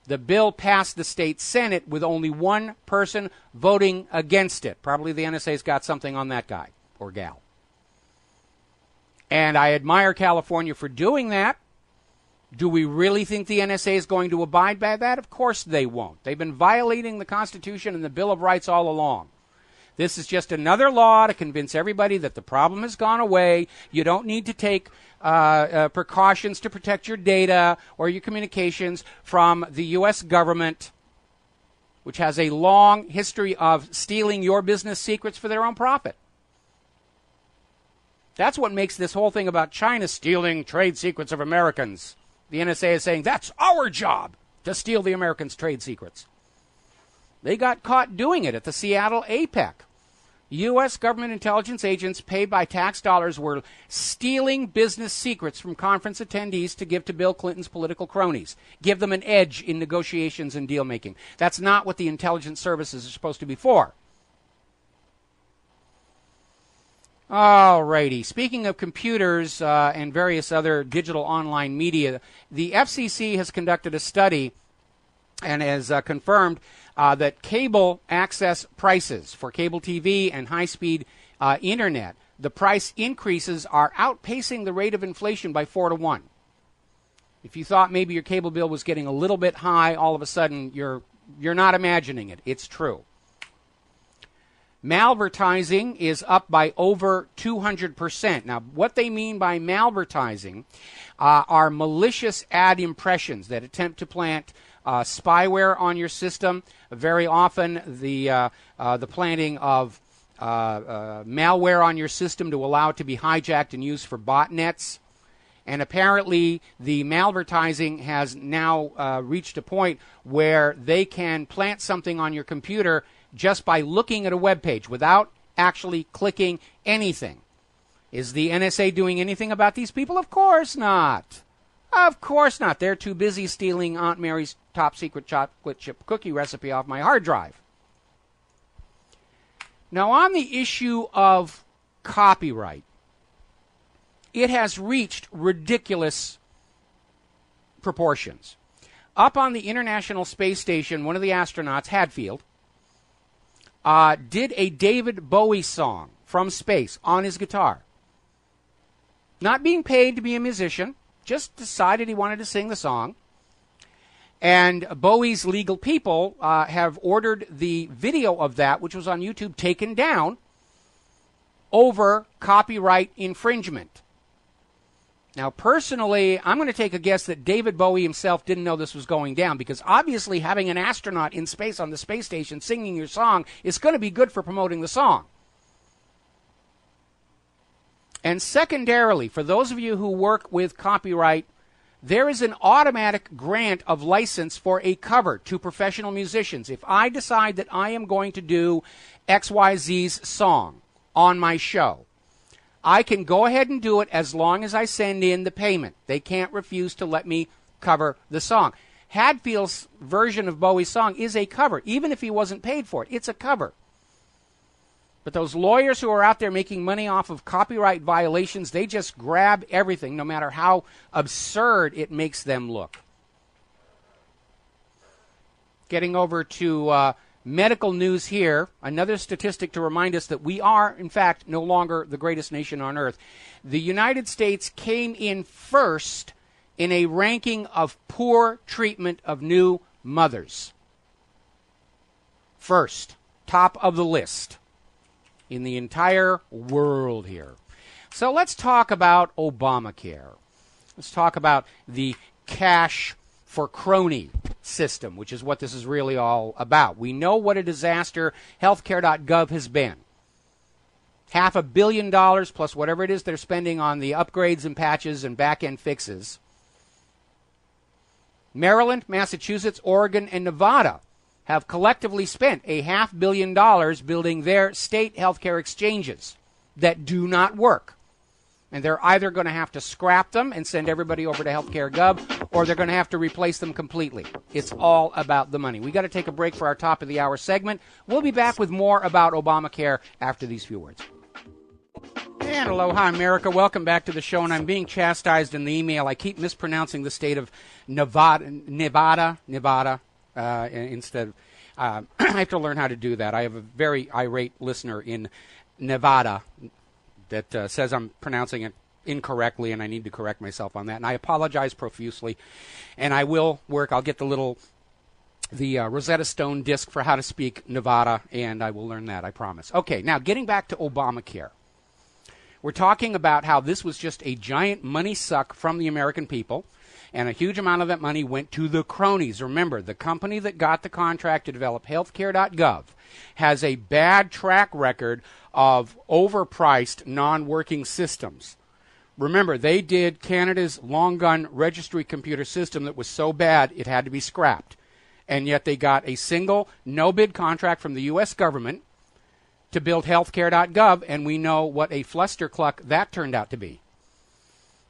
The bill passed the state Senate with only one person voting against it. Probably the NSA's got something on that guy or gal. And I admire California for doing that. Do we really think the NSA is going to abide by that? Of course they won't. They've been violating the Constitution and the Bill of Rights all along. This is just another law to convince everybody that the problem has gone away. You don't need to take precautions to protect your data or your communications from the U.S. government, which has a long history of stealing your business secrets for their own profit. That's what makes this whole thing about China stealing trade secrets of Americans. The NSA is saying, that's our job, to steal the Americans' trade secrets. They got caught doing it at the Seattle APEC. U.S. government intelligence agents paid by tax dollars were stealing business secrets from conference attendees to give to Bill Clinton's political cronies, give them an edge in negotiations and deal-making. That's not what the intelligence services are supposed to be for. All righty. Speaking of computers and various other digital online media, the FCC has conducted a study and has confirmed that cable access prices for cable TV and high-speed internet, the price increases are outpacing the rate of inflation by 4 to 1. If you thought maybe your cable bill was getting a little bit high, all of a sudden you're not imagining it. It's true. Malvertising is up by over 200%. Now, what they mean by malvertising are malicious ad impressions that attempt to plant spyware on your system. Very often, the planting of malware on your system to allow it to be hijacked and used for botnets. And apparently, the malvertising has now reached a point where they can plant something on your computer just by looking at a web page without actually clicking anything. Is the NSA doing anything about these people? Of course not. Of course not. They're too busy stealing Aunt Mary's top secret chocolate chip cookie recipe off my hard drive. Now, on the issue of copyright, it has reached ridiculous proportions. Up on the International Space Station, one of the astronauts, Hadfield, did a David Bowie song from space on his guitar. Not being paid to be a musician, just decided he wanted to sing the song. And Bowie's legal people have ordered the video of that, which was on YouTube, taken down over copyright infringement. Now, personally, I'm going to take a guess that David Bowie himself didn't know this was going down, because obviously having an astronaut in space on the space station singing your song is going to be good for promoting the song. And secondarily, for those of you who work with copyright, there is an automatic grant of license for a cover to professional musicians. If I decide that I am going to do XYZ's song on my show, I can go ahead and do it as long as I send in the payment. They can't refuse to let me cover the song. Hadfield's version of Bowie's song is a cover, even if he wasn't paid for it. It's a cover. But those lawyers who are out there making money off of copyright violations, they just grab everything, no matter how absurd it makes them look. Getting over to medical news here, another statistic to remind us that we are, in fact, no longer the greatest nation on earth. The United States came in first in a ranking of poor treatment of new mothers. First, top of the list in the entire world here. So let's talk about Obamacare. Let's talk about the cash for crony system, which is what this is really all about. We know what a disaster healthcare.gov has been. $500 million plus whatever it is they're spending on the upgrades and patches and back-end fixes. Maryland, Massachusetts, Oregon, and Nevada have collectively spent $500 million building their state healthcare exchanges that do not work. And they're either going to have to scrap them and send everybody over to Healthcare.gov, or they're going to have to replace them completely. It's all about the money. We got to take a break for our top of the hour segment. We'll be back with more about Obamacare after these few words. And aloha, America. Welcome back to the show. And I'm being chastised in the email. I keep mispronouncing the state of Nevada, instead of, I have to learn how to do that. I have a very irate listener in Nevada that says I'm pronouncing it incorrectly, and I need to correct myself on that. And I apologize profusely. And I will work. I'll get the Rosetta Stone disc for how to speak Nevada, and I will learn that, I promise. Okay, now getting back to Obamacare. We're talking about how this was just a giant money suck from the American people, and a huge amount of that money went to the cronies. Remember, the company that got the contract to develop Healthcare.gov has a bad track record of overpriced, non-working systems. Remember, they did Canada's long-gun registry computer system that was so bad it had to be scrapped. And yet they got a single no-bid contract from the U.S. government to build Healthcare.gov, and we know what a flustercluck that turned out to be.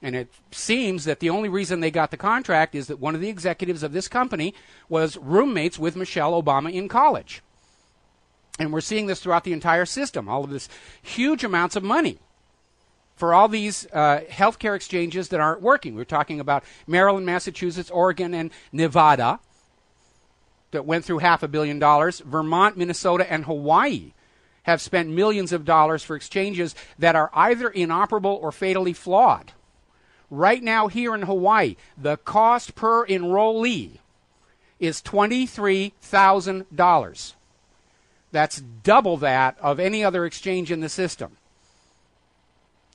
And it seems that the only reason they got the contract is that one of the executives of this company was roommates with Michelle Obama in college. And we're seeing this throughout the entire system, all of this huge amounts of money for all these healthcare exchanges that aren't working. We're talking about Maryland, Massachusetts, Oregon, and Nevada that went through $500 million. Vermont, Minnesota, and Hawaii have spent millions of dollars for exchanges that are either inoperable or fatally flawed. Right now here in Hawaii, the cost per enrollee is $23,000. That's double that of any other exchange in the system.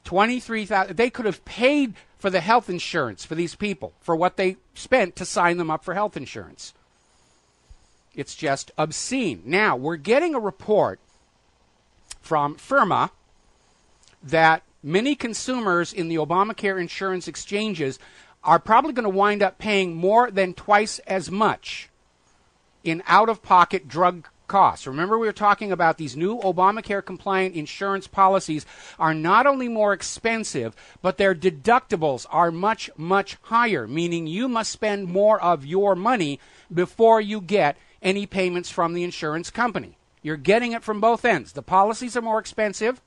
$23,000. They could have paid for the health insurance for these people, for what they spent to sign them up for health insurance. It's just obscene. Now, we're getting a report from FIRMA that many consumers in the Obamacare insurance exchanges are probably going to wind up paying more than twice as much in out-of-pocket drug costs. Remember, we were talking about these new Obamacare-compliant insurance policies are not only more expensive, but their deductibles are much, much higher, meaning you must spend more of your money before you get any payments from the insurance company. You're getting it from both ends. The policies are more expensive,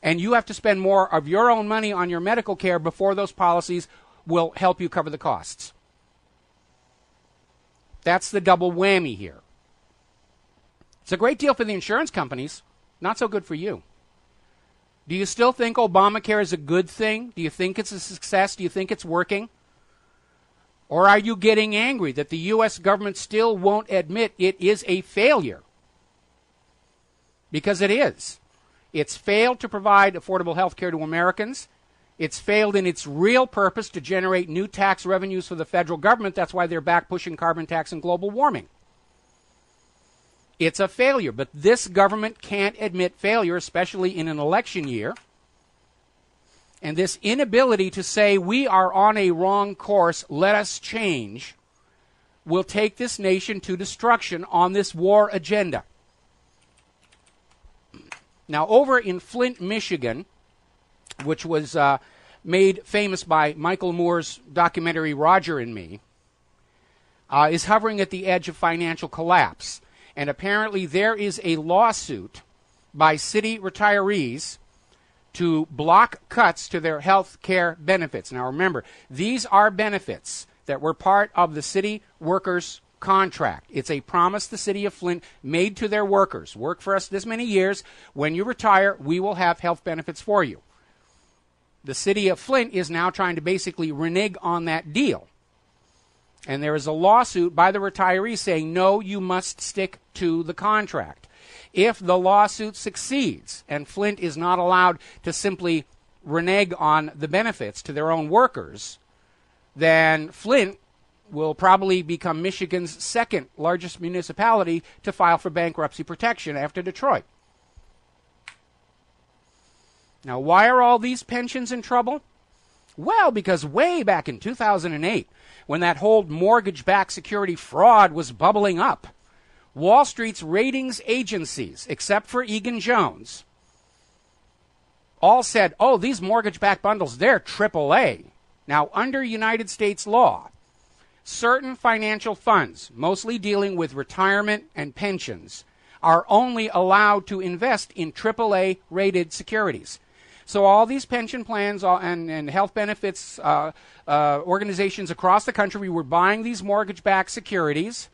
and you have to spend more of your own money on your medical care before those policies will help you cover the costs. That's the double whammy here. It's a great deal for the insurance companies, not so good for you. Do you still think Obamacare is a good thing? Do you think it's a success? Do you think it's working? Or are you getting angry that the U.S. government still won't admit it is a failure? Because it is. It's failed to provide affordable health care to Americans. It's failed in its real purpose to generate new tax revenues for the federal government. That's why they're back pushing carbon tax and global warming. It's a failure, but this government can't admit failure, especially in an election year. And this inability to say we are on a wrong course, let us change, will take this nation to destruction on this war agenda. Now, over in Flint, Michigan, which was made famous by Michael Moore's documentary Roger and Me, is hovering at the edge of financial collapse. And apparently there is a lawsuit by city retirees to block cuts to their health care benefits. Now remember, these are benefits that were part of the city workers' contract. It's a promise the city of Flint made to their workers. Work for us this many years. When you retire, we will have health benefits for you. The city of Flint is now trying to basically renege on that deal. And there is a lawsuit by the retirees saying, no, you must stick to the contract. If the lawsuit succeeds and Flint is not allowed to simply renege on the benefits to their own workers, then Flint will probably become Michigan's second largest municipality to file for bankruptcy protection after Detroit. Now, why are all these pensions in trouble? Well, because way back in 2008, when that whole mortgage-backed security fraud was bubbling up, Wall Street's ratings agencies, except for Egan-Jones, all said, oh, these mortgage-backed bundles, they're AAA. Now, under United States law, certain financial funds, mostly dealing with retirement and pensions, are only allowed to invest in AAA-rated securities. So all these pension plans and health benefits organizations across the country were buying these mortgage-backed securities.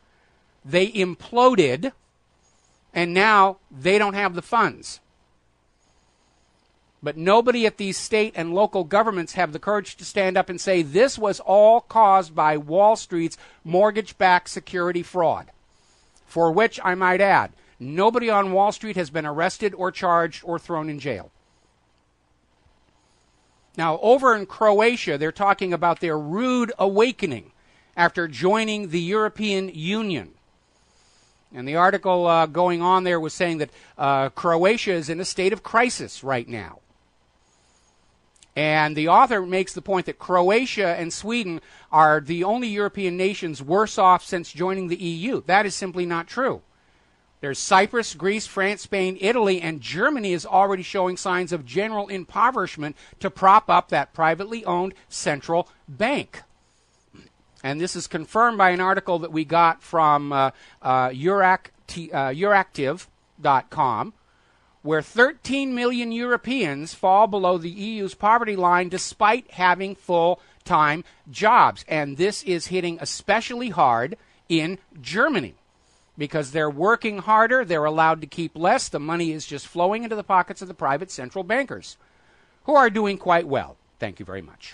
They imploded, and now they don't have the funds. But nobody at these state and local governments have the courage to stand up and say this was all caused by Wall Street's mortgage-backed security fraud, for which, I might add, nobody on Wall Street has been arrested or charged or thrown in jail. Now, over in Croatia, they're talking about their rude awakening after joining the European Union. And the article going on there was saying that Croatia is in a state of crisis right now. And the author makes the point that Croatia and Sweden are the only European nations worse off since joining the EU. That is simply not true. There's Cyprus, Greece, France, Spain, Italy, and Germany is already showing signs of general impoverishment to prop up that privately owned central bank. And this is confirmed by an article that we got from Euractiv.com, where 13 million Europeans fall below the EU's poverty line despite having full-time jobs. And this is hitting especially hard in Germany, because they're working harder, they're allowed to keep less, the money is just flowing into the pockets of the private central bankers, who are doing quite well. Thank you very much.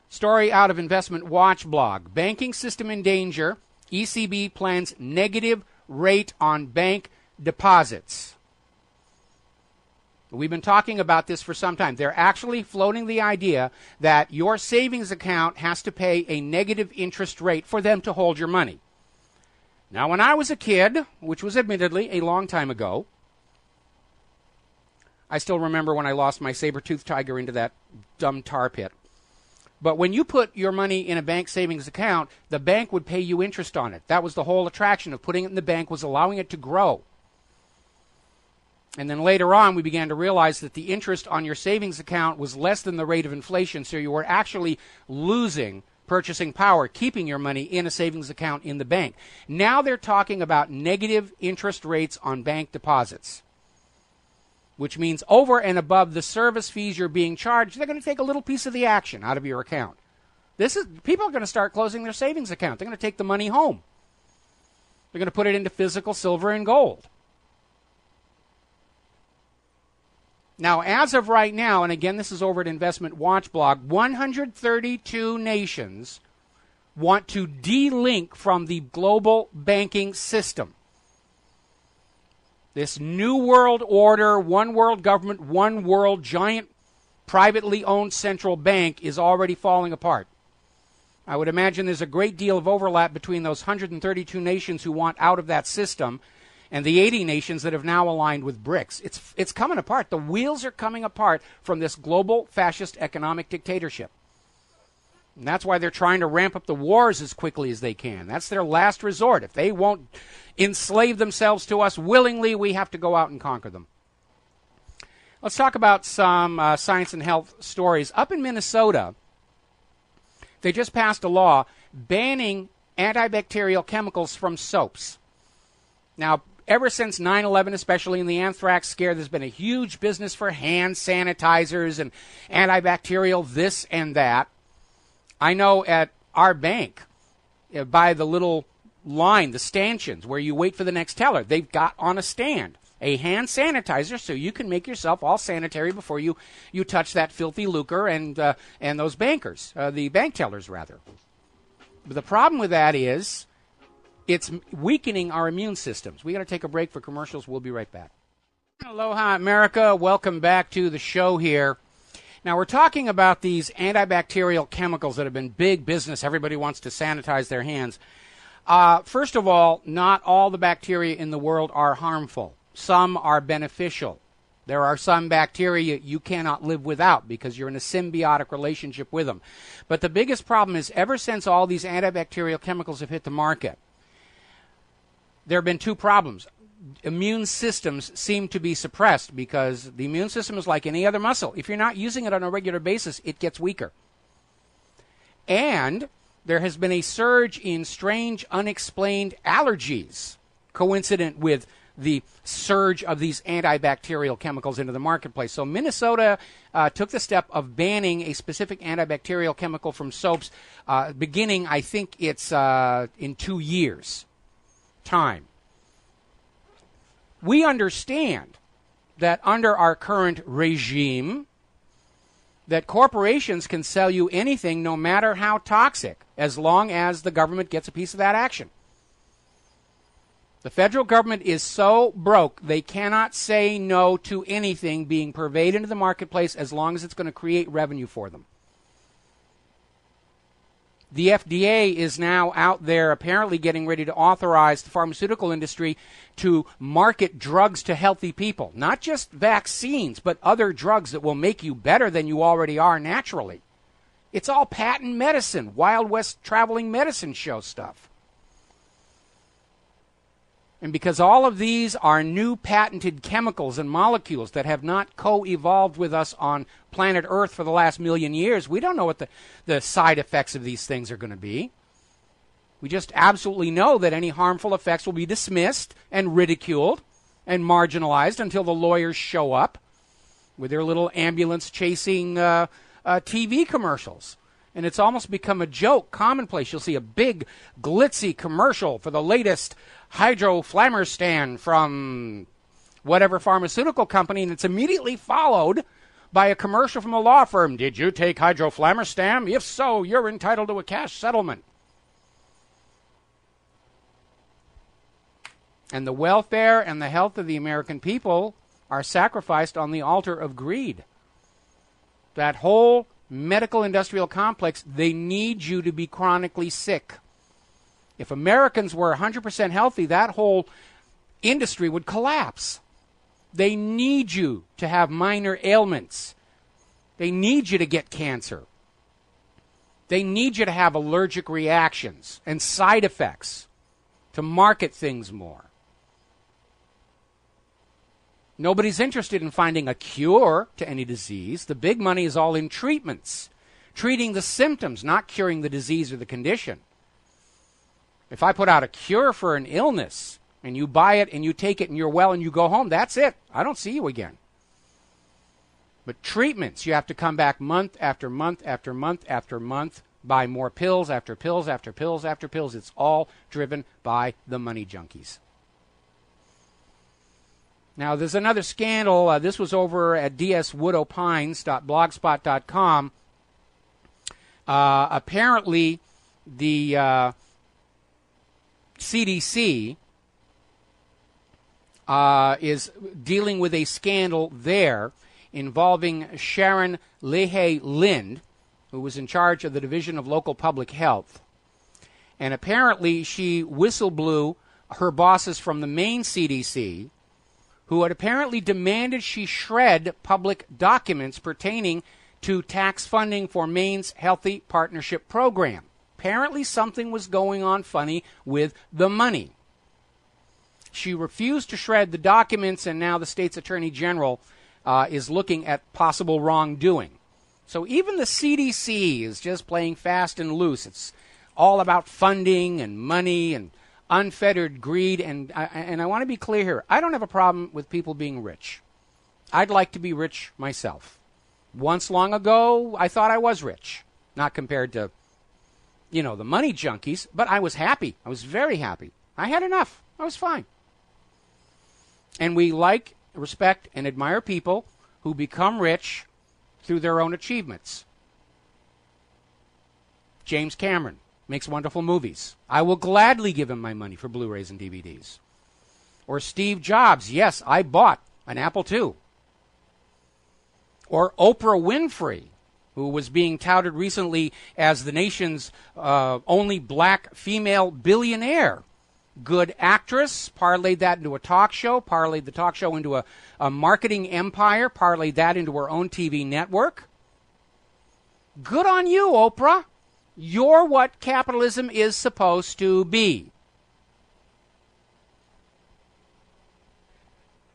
Story out of Investment Watch blog. Banking system in danger. ECB plans negative rate on bank deposits. We've been talking about this for some time. They're actually floating the idea that your savings account has to pay a negative interest rate for them to hold your money. Now, when I was a kid, which was admittedly a long time ago, I still remember when I lost my saber-toothed tiger into that dumb tar pit. But when you put your money in a bank savings account, the bank would pay you interest on it. That was the whole attraction of putting it in the bank, was allowing it to grow. And then later on, we began to realize that the interest on your savings account was less than the rate of inflation, so you were actually losing purchasing power, keeping your money in a savings account in the bank. Now they're talking about negative interest rates on bank deposits, which means over and above the service fees you're being charged, they're going to take a little piece of the action out of your account. People are going to start closing their savings account. They're going to take the money home. They're going to put it into physical silver and gold. Now, as of right now, and again, this is over at Investment Watch blog, 132 nations want to de-link from the global banking system. This new world order, one world government, one world giant privately owned central bank is already falling apart. I would imagine there's a great deal of overlap between those 132 nations who want out of that system and the 80 nations that have now aligned with BRICS. It's coming apart. The wheels are coming apart from this global fascist economic dictatorship. And that's why they're trying to ramp up the wars as quickly as they can. That's their last resort. If they won't enslave themselves to us willingly, we have to go out and conquer them. Let's talk about some science and health stories. Up in Minnesota, they just passed a law banning antibacterial chemicals from soaps. Now, ever since 9/11, especially in the anthrax scare, there's been a huge business for hand sanitizers and antibacterial this and that. I know at our bank, by the little line, the stanchions, where you wait for the next teller, they've got on a stand a hand sanitizer so you can make yourself all sanitary before you touch that filthy lucre and those bankers, the bank tellers, rather. But the problem with that is it's weakening our immune systems. We got to take a break for commercials. We'll be right back. Aloha, America. Welcome back to the show here. Now, we're talking about these antibacterial chemicals that have been big business. Everybody wants to sanitize their hands. First of all, not all the bacteria in the world are harmful. Some are beneficial. There are some bacteria you cannot live without because you're in a symbiotic relationship with them. But the biggest problem is ever since all these antibacterial chemicals have hit the market, there have been two problems. Immune systems seem to be suppressed because the immune system is like any other muscle. If you're not using it on a regular basis, it gets weaker. And there has been a surge in strange, unexplained allergies coincident with the surge of these antibacterial chemicals into the marketplace. So Minnesota took the step of banning a specific antibacterial chemical from soaps beginning, I think it's in 2 years' time. We understand that under our current regime, that corporations can sell you anything no matter how toxic, as long as the government gets a piece of that action. The federal government is so broke, they cannot say no to anything being purveyed into the marketplace as long as it's going to create revenue for them. The FDA is now out there apparently getting ready to authorize the pharmaceutical industry to market drugs to healthy people. Not just vaccines, but other drugs that will make you better than you already are naturally. It's all patent medicine, Wild West traveling medicine show stuff. And because all of these are new patented chemicals and molecules that have not co-evolved with us on planet Earth for the last million years, we don't know what the side effects of these things are going to be. We just absolutely know that any harmful effects will be dismissed and ridiculed and marginalized until the lawyers show up with their little ambulance-chasing TV commercials. And it's almost become a joke, commonplace. You'll see a big, glitzy commercial for the latest hydroflammerstan from whatever pharmaceutical company, and it's immediately followed by a commercial from a law firm. Did you take hydroflammerstan? If so, you're entitled to a cash settlement. And the welfare and the health of the American people are sacrificed on the altar of greed. That whole medical industrial complex, they need you to be chronically sick. If Americans were 100% healthy, that whole industry would collapse. They need you to have minor ailments. They need you to get cancer. They need you to have allergic reactions and side effects to market things more. Nobody's interested in finding a cure to any disease. The big money is all in treatments, treating the symptoms, not curing the disease or the condition. If I put out a cure for an illness and you buy it and you take it and you're well and you go home, that's it. I don't see you again. But treatments, you have to come back month after month after month after month, buy more pills after pills after pills after pills. It's all driven by the money junkies. Now, there's another scandal. This was over at dswoodopines.blogspot.com. Apparently, the CDC is dealing with a scandal there involving Sharon Leahy Lind, who was in charge of the Division of Local Public Health. And apparently she whistleblew her bosses from the main CDC, who had apparently demanded she shred public documents pertaining to tax funding for Maine's Healthy Partnership Program. Apparently something was going on funny with the money. She refused to shred the documents, and now the state's attorney general is looking at possible wrongdoing. So even the CDC is just playing fast and loose. It's all about funding and money and unfettered greed. And I want to be clear here. I don't have a problem with people being rich. I'd like to be rich myself. Once long ago, I thought I was rich. Not compared to, the money junkies, but I was happy. I was very happy. I had enough. I was fine. And we like, respect, and admire people who become rich through their own achievements. James Cameron makes wonderful movies. I will gladly give him my money for Blu-rays and DVDs. Or Steve Jobs. Yes, I bought an Apple II. Or Oprah Winfrey, who was being touted recently as the nation's only black female billionaire. Good actress, parlayed that into a talk show, parlayed the talk show into a marketing empire, parlayed that into her own TV network. Good on you, Oprah. You're what capitalism is supposed to be.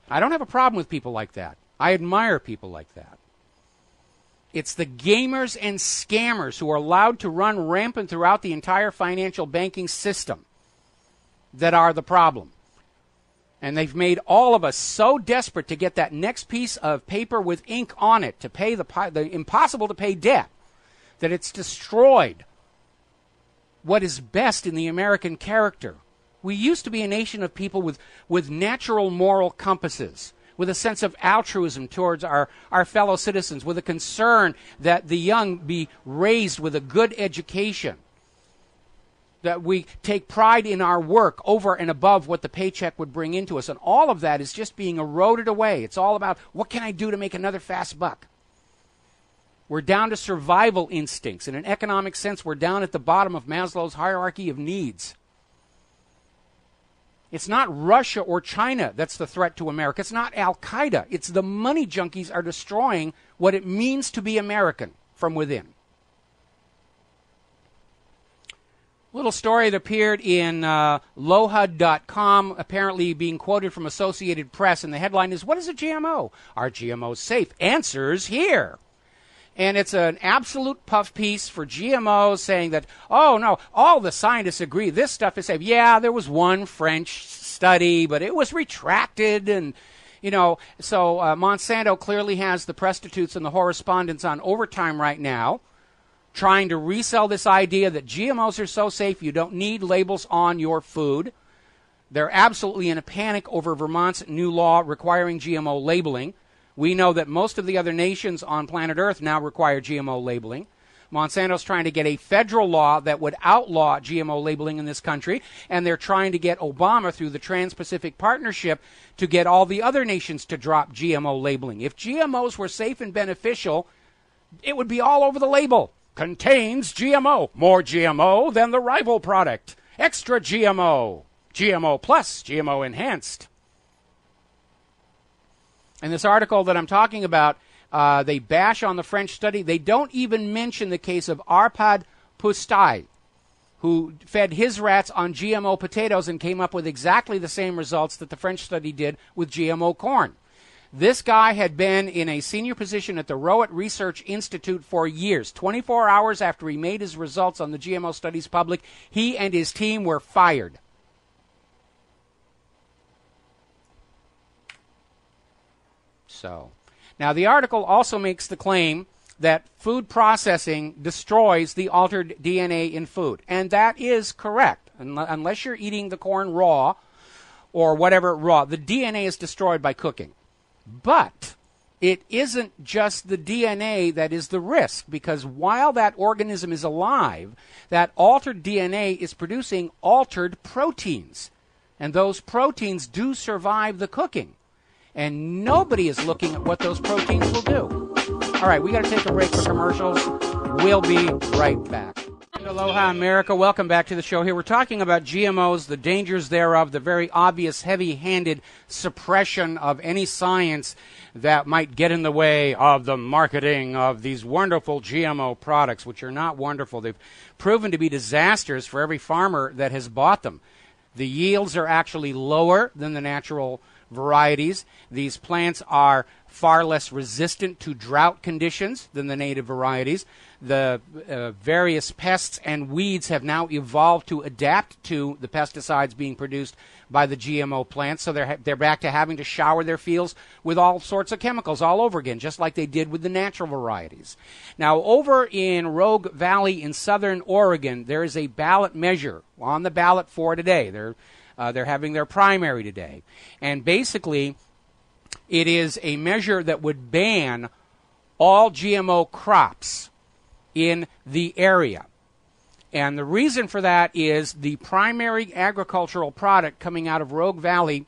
I don't have a problem with people like that. I admire people like that. It's the gamers and scammers who are allowed to run rampant throughout the entire financial banking system that are the problem. And they've made all of us so desperate to get that next piece of paper with ink on it to pay the impossible to pay debt that it's destroyed what is best in the American character. We used to be a nation of people with natural moral compasses, with a sense of altruism towards our fellow citizens, with a concern that the young be raised with a good education, that we take pride in our work over and above what the paycheck would bring into us. And all of that is just being eroded away. It's all about, what can I do to make another fast buck? We're down to survival instincts. In an economic sense, we're down at the bottom of Maslow's hierarchy of needs. It's not Russia or China that's the threat to America. It's not Al-Qaeda. It's the money junkies are destroying what it means to be American from within. Little story that appeared in lohud.com, apparently being quoted from Associated Press, and the headline is, "What is a GMO? Are GMOs safe? Answers here." And it's an absolute puff piece for GMOs saying that, oh, no, all the scientists agree this stuff is safe. Yeah, there was one French study, but it was retracted. And, so Monsanto clearly has the prostitutes and the correspondents on overtime right now, trying to resell this idea that GMOs are so safe you don't need labels on your food. They're absolutely in a panic over Vermont's new law requiring GMO labeling. We know that most of the other nations on planet Earth now require GMO labeling. Monsanto's trying to get a federal law that would outlaw GMO labeling in this country, and they're trying to get Obama through the Trans-Pacific Partnership to get all the other nations to drop GMO labeling. If GMOs were safe and beneficial, it would be all over the label. Contains GMO. More GMO than the rival product. Extra GMO. GMO plus, GMO enhanced. In this article that I'm talking about, they bash on the French study. They don't even mention the case of Arpad Pustai, who fed his rats on GMO potatoes and came up with exactly the same results that the French study did with GMO corn. This guy had been in a senior position at the Rowett Research Institute for years. 24 hours after he made his results on the GMO studies public, he and his team were fired. So, now the article also makes the claim that food processing destroys the altered DNA in food. And that is correct. Unless you're eating the corn raw or whatever raw, the DNA is destroyed by cooking. But it isn't just the DNA that is the risk, because while that organism is alive, that altered DNA is producing altered proteins. And those proteins do survive the cooking. And nobody is looking at what those proteins will do. All right, we got to take a break for commercials. We'll be right back. Aloha, America. Welcome back to the show. Here we're talking about GMOs, the dangers thereof, the very obvious heavy-handed suppression of any science that might get in the way of the marketing of these wonderful GMO products, which are not wonderful. They've proven to be disasters for every farmer that has bought them. The yields are actually lower than the natural varieties. These plants are far less resistant to drought conditions than the native varieties. The various pests and weeds have now evolved to adapt to the pesticides being produced by the GMO plants, so they're back to having to shower their fields with all sorts of chemicals all over again, just like they did with the natural varieties. Now, over in Rogue Valley in southern Oregon, there is a ballot measure on the ballot for today. They're having their primary today. And basically, it is a measure that would ban all GMO crops in the area. And the reason for that is the primary agricultural product coming out of Rogue Valley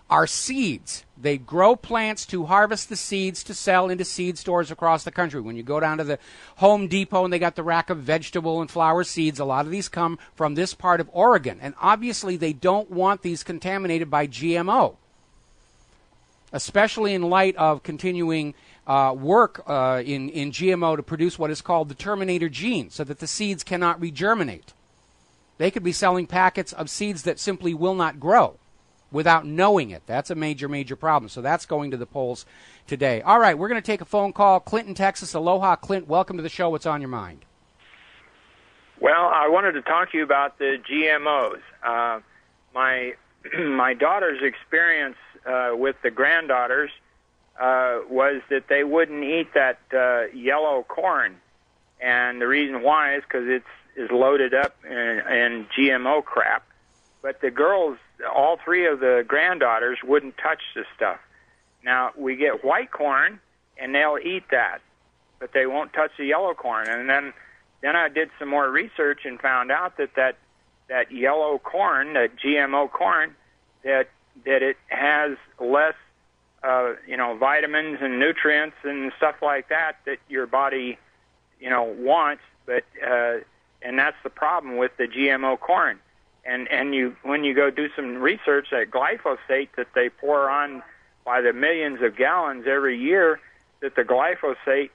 are seeds. They grow plants to harvest the seeds to sell into seed stores across the country. When you go down to the Home Depot and they got the rack of vegetable and flower seeds, a lot of these come from this part of Oregon. And obviously they don't want these contaminated by GMO, especially in light of continuing work in GMO to produce what is called the terminator gene so that the seeds cannot regerminate. They could be selling packets of seeds that simply will not grow without knowing it. That's a major, major problem. So that's going to the polls today. All right, we're going to take a phone call. Clinton, Texas. Aloha, Clint. Welcome to the show. What's on your mind? Well, I wanted to talk to you about the GMOs. My daughter's experience with the granddaughters was that they wouldn't eat that yellow corn, and the reason why is because it's loaded up in GMO crap. But the girls, all three of the granddaughters, wouldn't touch the stuff. Now, we get white corn, and they'll eat that, but they won't touch the yellow corn. And then I did some more research and found out that yellow corn, that GMO corn, that it has less vitamins and nutrients and stuff like that your body, wants. But and that's the problem with the GMO corn. And when you go do some research, that glyphosate that they pour on by the millions of gallons every year, that the glyphosate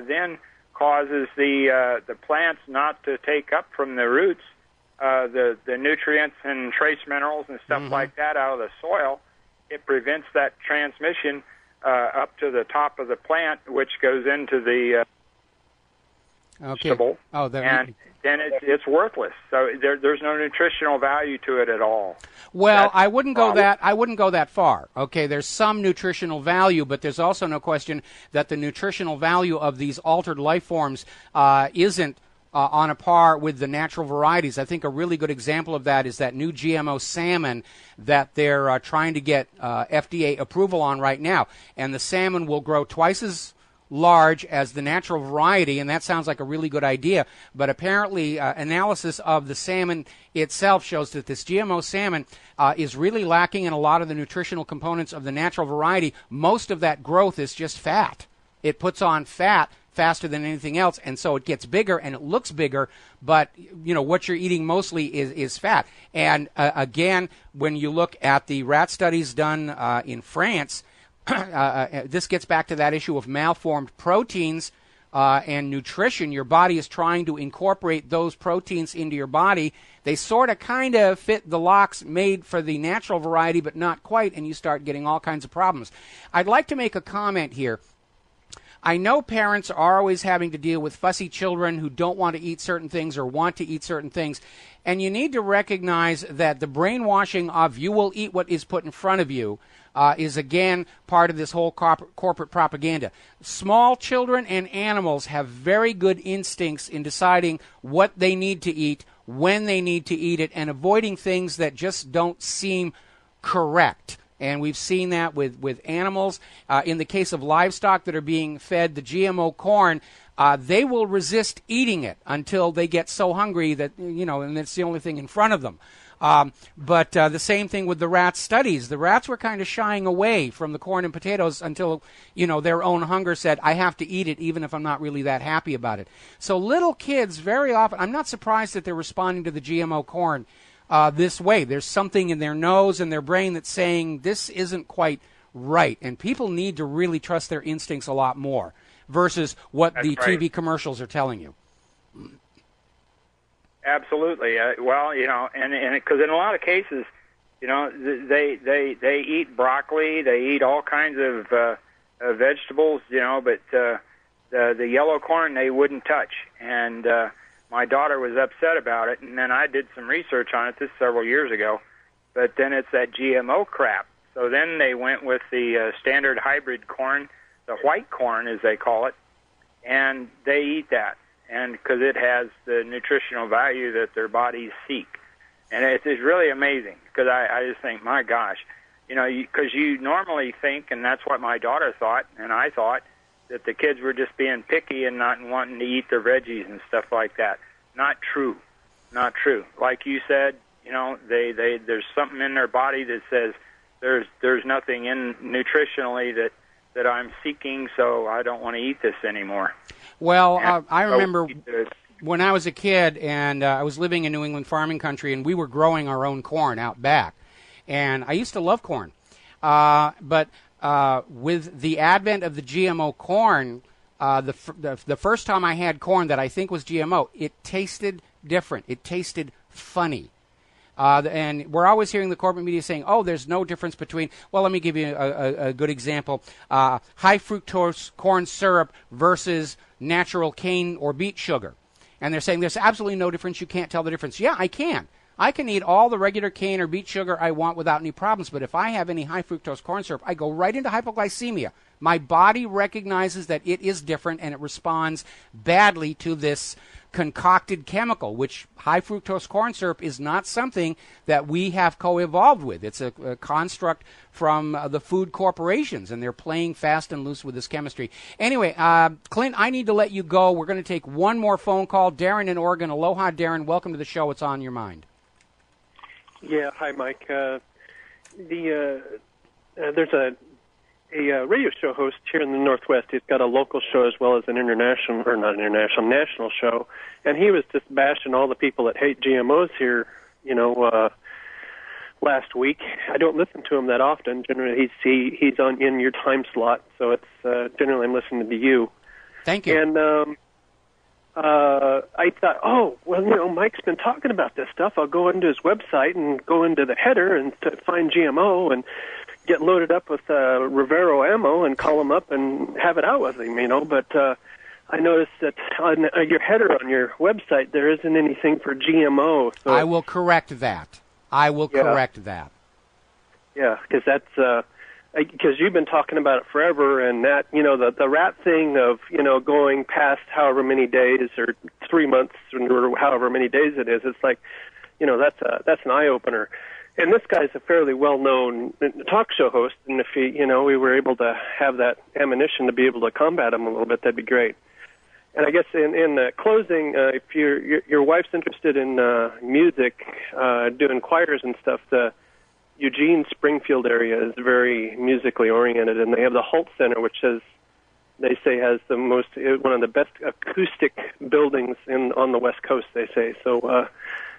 then causes the plants not to take up from the roots the nutrients and trace minerals and stuff like that out of the soil. It prevents that transmission up to the top of the plant, which goes into the vegetable, and then it's worthless. So there's no nutritional value to it at all. Well, I wouldn't go that far. Okay, there's some nutritional value, but there's also no question that the nutritional value of these altered life forms isn't on a par with the natural varieties. I think a really good example of that is that new GMO salmon that they're trying to get FDA approval on right now. And the salmon will grow twice as large as the natural variety, and that sounds like a really good idea. But apparently analysis of the salmon itself shows that this GMO salmon is really lacking in a lot of the nutritional components of the natural variety. Most of that growth is just fat. It puts on fat faster than anything else, and so it gets bigger and it looks bigger, but what you're eating mostly is fat. And again, when you look at the rat studies done in France, this gets back to that issue of malformed proteins and nutrition. Your body is trying to incorporate those proteins into your body. They sort of kind of fit the locks made for the natural variety, but not quite, and you start getting all kinds of problems. I'd like to make a comment here. I know parents are always having to deal with fussy children who don't want to eat certain things or want to eat certain things, and you need to recognize that the brainwashing of you will eat what is put in front of you is again part of this whole corporate propaganda. Small children and animals have very good instincts in deciding what they need to eat, when they need to eat it, and avoiding things that just don't seem correct. And we've seen that with animals. In the case of livestock that are being fed the GMO corn, they will resist eating it until they get so hungry that, and it's the only thing in front of them. But the same thing with the rat studies. The rats were kind of shying away from the corn and potatoes until, their own hunger said, I have to eat it even if I'm not really that happy about it. So little kids very often, I'm not surprised that they're responding to the GMO corn this way. There's something in their nose and their brain that's saying this isn't quite right. And people need to really trust their instincts a lot more versus what the TV commercials are telling you. Absolutely. Well, and because in a lot of cases, they eat broccoli, they eat all kinds of vegetables, but the yellow corn they wouldn't touch. And my daughter was upset about it, and then I did some research on it this several years ago. But then it's that GMO crap. So then they went with the standard hybrid corn, the white corn as they call it, and they eat that. And because it has the nutritional value that their bodies seek. And it's really amazing because I just think, my gosh, because you normally think, and that's what my daughter thought, and I thought, that the kids were just being picky and not wanting to eat their veggies and stuff like that. Not true. Not true. Like you said, there's something in their body that says there's nothing in nutritionally that I'm seeking, so I don't want to eat this anymore. Well, I remember when I was a kid and I was living in New England farming country and we were growing our own corn out back. And I used to love corn. But with the advent of the GMO corn, the first time I had corn that I think was GMO, it tasted different. It tasted funny. And we're always hearing the corporate media saying, oh, there's no difference between, well, let me give you a good example, high fructose corn syrup versus natural cane or beet sugar. And they're saying there's absolutely no difference. You can't tell the difference. Yeah, I can. I can eat all the regular cane or beet sugar I want without any problems. But if I have any high fructose corn syrup, I go right into hypoglycemia. My body recognizes that it is different and it responds badly to this concocted chemical, which high fructose corn syrup is not something that we have co-evolved with. It's a construct from the food corporations, and they're playing fast and loose with this chemistry. Anyway, Clint, I need to let you go. We're going to take one more phone call. Darren in Oregon. Aloha, Darren. Welcome to the show. What's on your mind? Yeah, hi, Mike. There's a radio show host here in the Northwest. He's got a local show as well as an national show. And he was just bashing all the people that hate GMOs here, last week. I don't listen to him that often. Generally, he's in your time slot, so it's generally I'm listening to you. Thank you. And I thought, Mike's been talking about this stuff. I'll go into his website and go into the header and find GMO and get loaded up with Rivero ammo and call him up and have it out with him, But I noticed that on your header on your website, there isn't anything for GMO. So I will correct that. Correct that. Yeah, because that's because you've been talking about it forever, and that the rat thing of going past however many days or 3 months or however many days it is. It's like that's an eye opener. And this guy's a fairly well-known talk show host, and if we were able to have that ammunition to be able to combat him a little bit, that'd be great. And I guess in closing, if your wife's interested in music, doing choirs and stuff, the Eugene Springfield area is very musically oriented, and they have the Holt Center, which they say has one of the best acoustic buildings on the West Coast. They say so.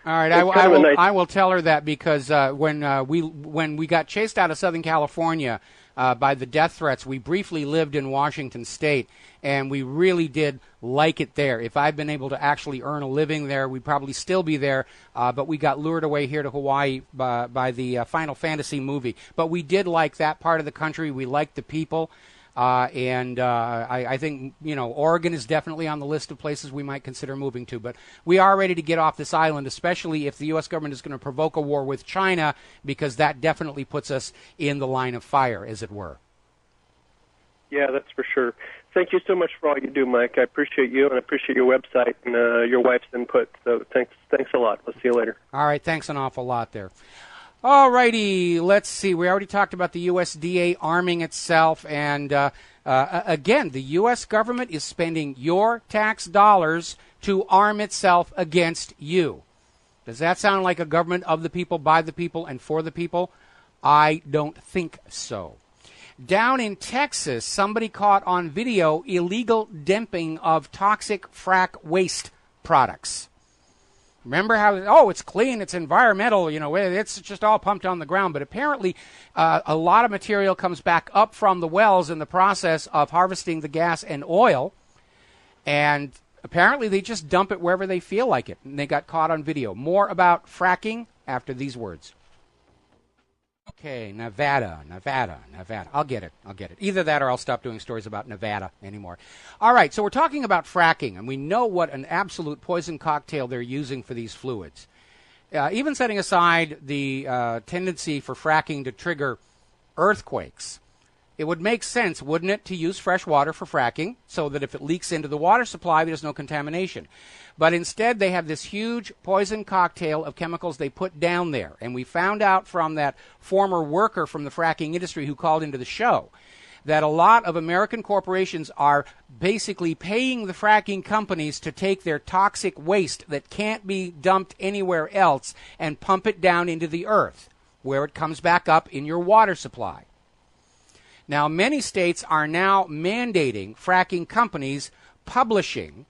All right, I will tell her that because when we got chased out of Southern California by the death threats, we briefly lived in Washington State, and we really did like it there. If I'd been able to actually earn a living there, we'd probably still be there, but we got lured away here to Hawaii by the Final Fantasy movie. But we did like that part of the country. We liked the people. I think, Oregon is definitely on the list of places we might consider moving to. But we are ready to get off this island, especially if the U.S. government is going to provoke a war with China, because that definitely puts us in the line of fire, as it were. Yeah, that's for sure. Thank you so much for all you do, Mike. I appreciate you, and I appreciate your website and your wife's input. So thanks a lot. We'll see you later. All right, thanks an awful lot there. All righty, let's see. We already talked about the USDA arming itself, and again, the U.S. government is spending your tax dollars to arm itself against you. Does that sound like a government of the people, by the people, and for the people? I don't think so. Down in Texas, somebody caught on video illegal dumping of toxic frack waste products. Remember how, it's clean, it's environmental, it's just all pumped on the ground. But apparently a lot of material comes back up from the wells in the process of harvesting the gas and oil. And apparently they just dump it wherever they feel like it. And they got caught on video. More about fracking after these words. Okay, Nevada. I'll get it. Either that or I'll stop doing stories about Nevada anymore. All right, so we're talking about fracking, and we know what an absolute poison cocktail they're using for these fluids. Even setting aside the tendency for fracking to trigger earthquakes, it would make sense, wouldn't it, to use fresh water for fracking so that if it leaks into the water supply, there's no contamination. But instead, they have this huge poison cocktail of chemicals they put down there. And we found out from that former worker from the fracking industry who called into the show that a lot of American corporations are basically paying the fracking companies to take their toxic waste that can't be dumped anywhere else and pump it down into the earth, where it comes back up in your water supply. Now, many states are now mandating fracking companies publishing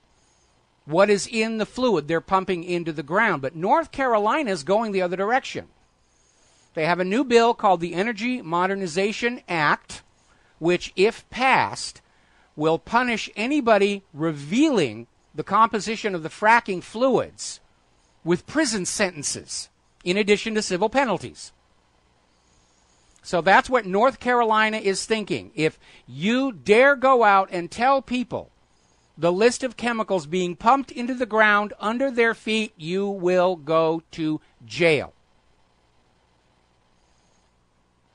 what is in the fluid they're pumping into the ground. But North Carolina is going the other direction. They have a new bill called the Energy Modernization Act, which, if passed, will punish anybody revealing the composition of the fracking fluids with prison sentences, in addition to civil penalties. So that's what North Carolina is thinking. If you dare go out and tell people the list of chemicals being pumped into the ground under their feet, you will go to jail.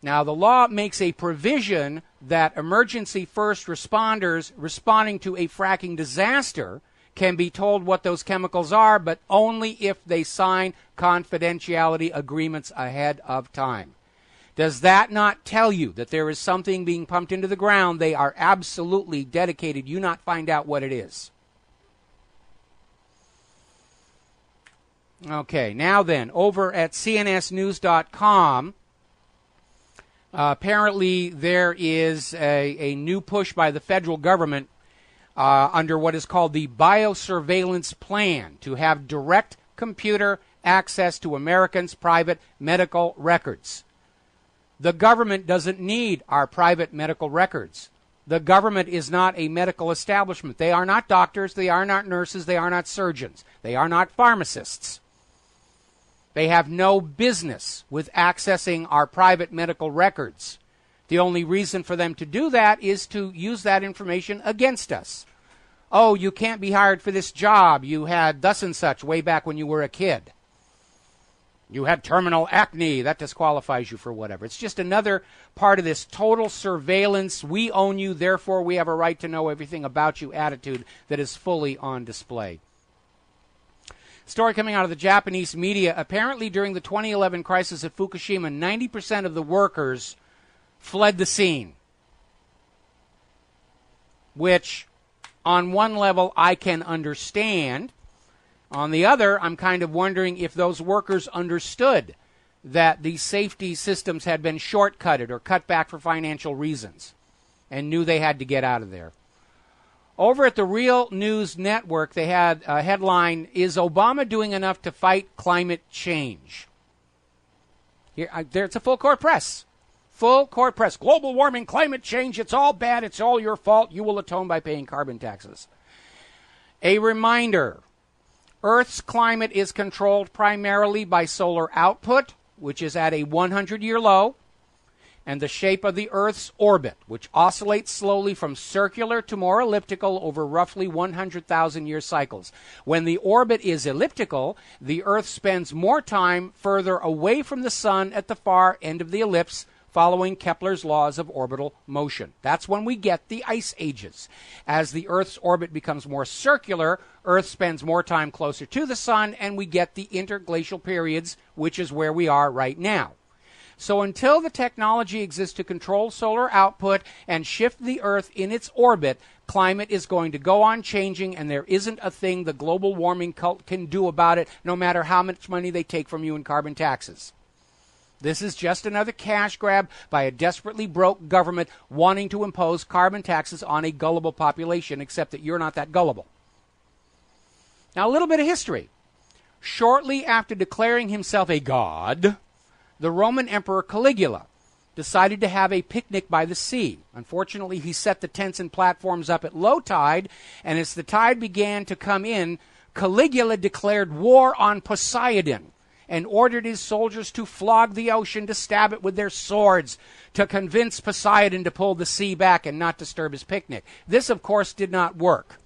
Now, the law makes a provision that emergency first responders responding to a fracking disaster can be told what those chemicals are, but only if they sign confidentiality agreements ahead of time. Does that not tell you that there is something being pumped into the ground they are absolutely dedicated you not find out what it is? Okay, now then, over at cnsnews.com, apparently there is a new push by the federal government under what is called the biosurveillance plan to have direct computer access to Americans' private medical records. The government doesn't need our private medical records. The government is not a medical establishment. They are not doctors. They are not nurses. They are not surgeons. They are not pharmacists. They have no business with accessing our private medical records. The only reason for them to do that is to use that information against us. Oh, you can't be hired for this job. You had thus and such way back when you were a kid. You had terminal acne. That disqualifies you for whatever. It's just another part of this total surveillance, we own you, therefore we have a right to know everything about you attitude that is fully on display. Story coming out of the Japanese media. Apparently during the 2011 crisis at Fukushima, 90% of the workers fled the scene. Which, on one level, I can understand. On the other, I'm kind of wondering if those workers understood that these safety systems had been shortcutted or cut back for financial reasons and knew they had to get out of there. Over at the Real News Network, they had a headline, "Is Obama doing enough to fight climate change?" Here, it's a full court press. Full court press. Global warming, climate change, it's all bad, it's all your fault. You will atone by paying carbon taxes. A reminder. Earth's climate is controlled primarily by solar output, which is at a 100-year low. and the shape of the Earth's orbit, which oscillates slowly from circular to more elliptical over roughly 100,000-year cycles. When the orbit is elliptical, the Earth spends more time further away from the sun at the far end of the ellipse, following Kepler's laws of orbital motion. That's when we get the ice ages. As the Earth's orbit becomes more circular, Earth spends more time closer to the sun, and we get the interglacial periods, which is where we are right now. So until the technology exists to control solar output and shift the Earth in its orbit, climate is going to go on changing, and there isn't a thing the global warming cult can do about it, no matter how much money they take from you in carbon taxes. This is just another cash grab by a desperately broke government wanting to impose carbon taxes on a gullible population, except that you're not that gullible. Now, a little bit of history. Shortly after declaring himself a god, the Roman Emperor Caligula decided to have a picnic by the sea. Unfortunately, he set the tents and platforms up at low tide, and as the tide began to come in, Caligula declared war on Poseidon and ordered his soldiers to flog the ocean, to stab it with their swords, to convince Poseidon to pull the sea back and not disturb his picnic. This, of course, did not work.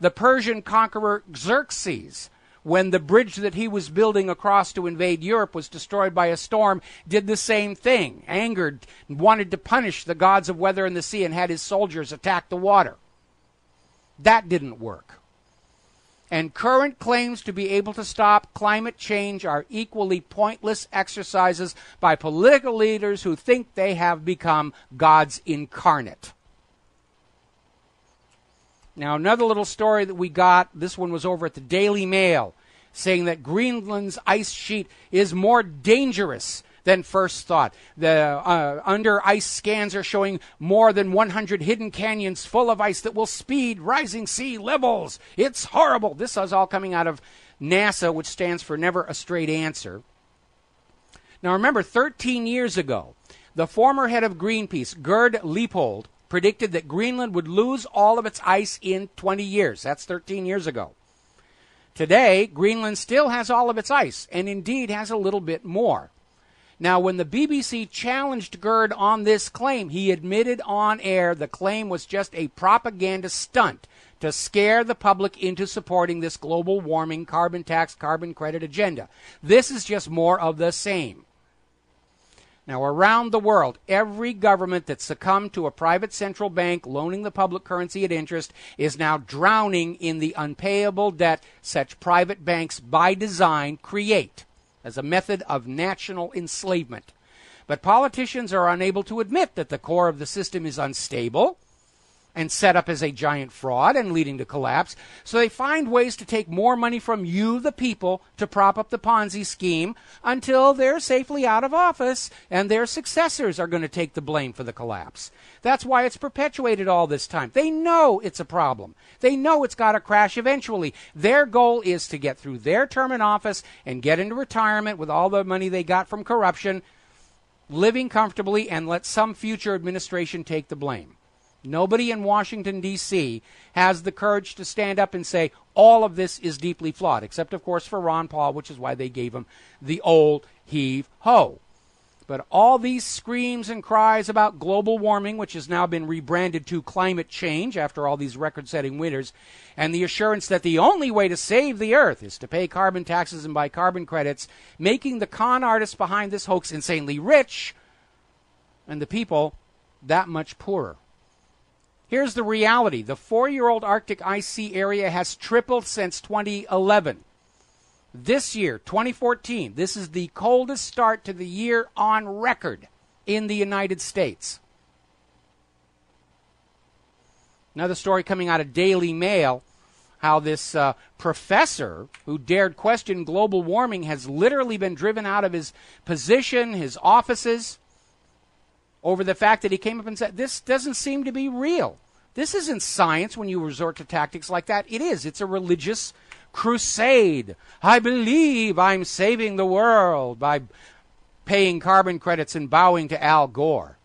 The Persian conqueror Xerxes, when the bridge that he was building across to invade Europe was destroyed by a storm, did the same thing, angered, wanted to punish the gods of weather and the sea, and had his soldiers attack the water. That didn't work. And current claims to be able to stop climate change are equally pointless exercises by political leaders who think they have become gods incarnate. Now, another little story that we got, this one was over at the Daily Mail, saying that Greenland's ice sheet is more dangerous than first thought. The under ice scans are showing more than 100 hidden canyons full of ice that will speed rising sea levels. It's horrible. This is all coming out of NASA, which stands for Never a Straight Answer. Now remember, 13 years ago, the former head of Greenpeace, Gerd Leopold, predicted that Greenland would lose all of its ice in 20 years. That's 13 years ago. Today, Greenland still has all of its ice, and indeed has a little bit more. Now, when the BBC challenged Gerd on this claim, he admitted on air the claim was just a propaganda stunt to scare the public into supporting this global warming, carbon tax, carbon credit agenda. This is just more of the same. Now, around the world, every government that succumbed to a private central bank loaning the public currency at interest is now drowning in the unpayable debt such private banks by design create as a method of national enslavement. But politicians are unable to admit that the core of the system is unstable and set up as a giant fraud and leading to collapse, so they find ways to take more money from you, the people, to prop up the Ponzi scheme until they're safely out of office and their successors are going to take the blame for the collapse. That's why it's perpetuated all this time. They know it's a problem. They know it's got to crash eventually. Their goal is to get through their term in office and get into retirement with all the money they got from corruption, living comfortably, and let some future administration take the blame. Nobody in Washington, D.C. has the courage to stand up and say all of this is deeply flawed, except, of course, for Ron Paul, which is why they gave him the old heave-ho. But all these screams and cries about global warming, which has now been rebranded to climate change after all these record-setting winters, and the assurance that the only way to save the Earth is to pay carbon taxes and buy carbon credits, making the con artists behind this hoax insanely rich and the people that much poorer. Here's the reality. The 4-year-old Arctic ice sea area has tripled since 2011. This year, 2014, this is the coldest start to the year on record in the United States. Another story coming out of Daily Mail, how this professor who dared question global warming has literally been driven out of his position, his offices, over the fact that he came up and said, this doesn't seem to be real. This isn't science when you resort to tactics like that. It is. It's a religious crusade. I believe I'm saving the world by paying carbon credits and bowing to Al Gore.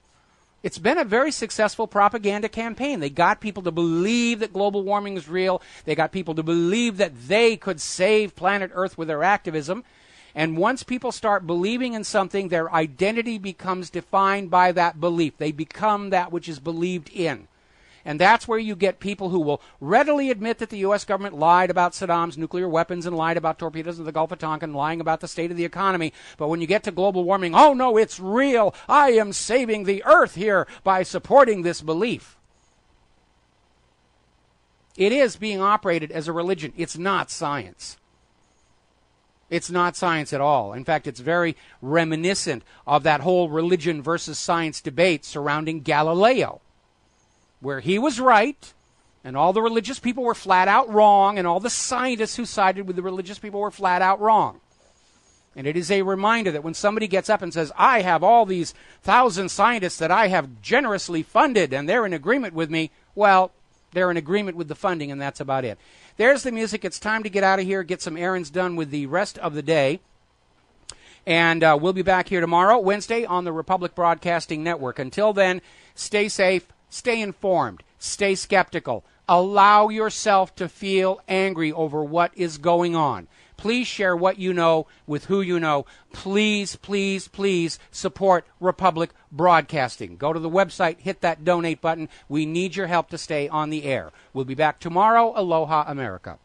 It's been a very successful propaganda campaign. They got people to believe that global warming is real. They got people to believe that they could save planet Earth with their activism. And once people start believing in something, their identity becomes defined by that belief. They become that which is believed in. And that's where you get people who will readily admit that the U.S. government lied about Saddam's nuclear weapons and lied about torpedoes in the Gulf of Tonkin, lying about the state of the economy. But when you get to global warming, oh no, it's real. I am saving the earth here by supporting this belief. It is being operated as a religion. It's not science. It's not science at all. In fact, it's very reminiscent of that whole religion versus science debate surrounding Galileo, where he was right, and all the religious people were flat out wrong, and all the scientists who sided with the religious people were flat out wrong. And it is a reminder that when somebody gets up and says, I have all these 1,000 scientists that I have generously funded, and they're in agreement with me, well, they're in agreement with the funding, and that's about it. There's the music. It's time to get out of here, get some errands done with the rest of the day. And we'll be back here tomorrow, Wednesday, on the Republic Broadcasting Network. Until then, stay safe, stay informed, stay skeptical. Allow yourself to feel angry over what is going on. Please share what you know with who you know. Please, please, please support Republic Broadcasting. Go to the website, hit that donate button. We need your help to stay on the air. We'll be back tomorrow. Aloha, America.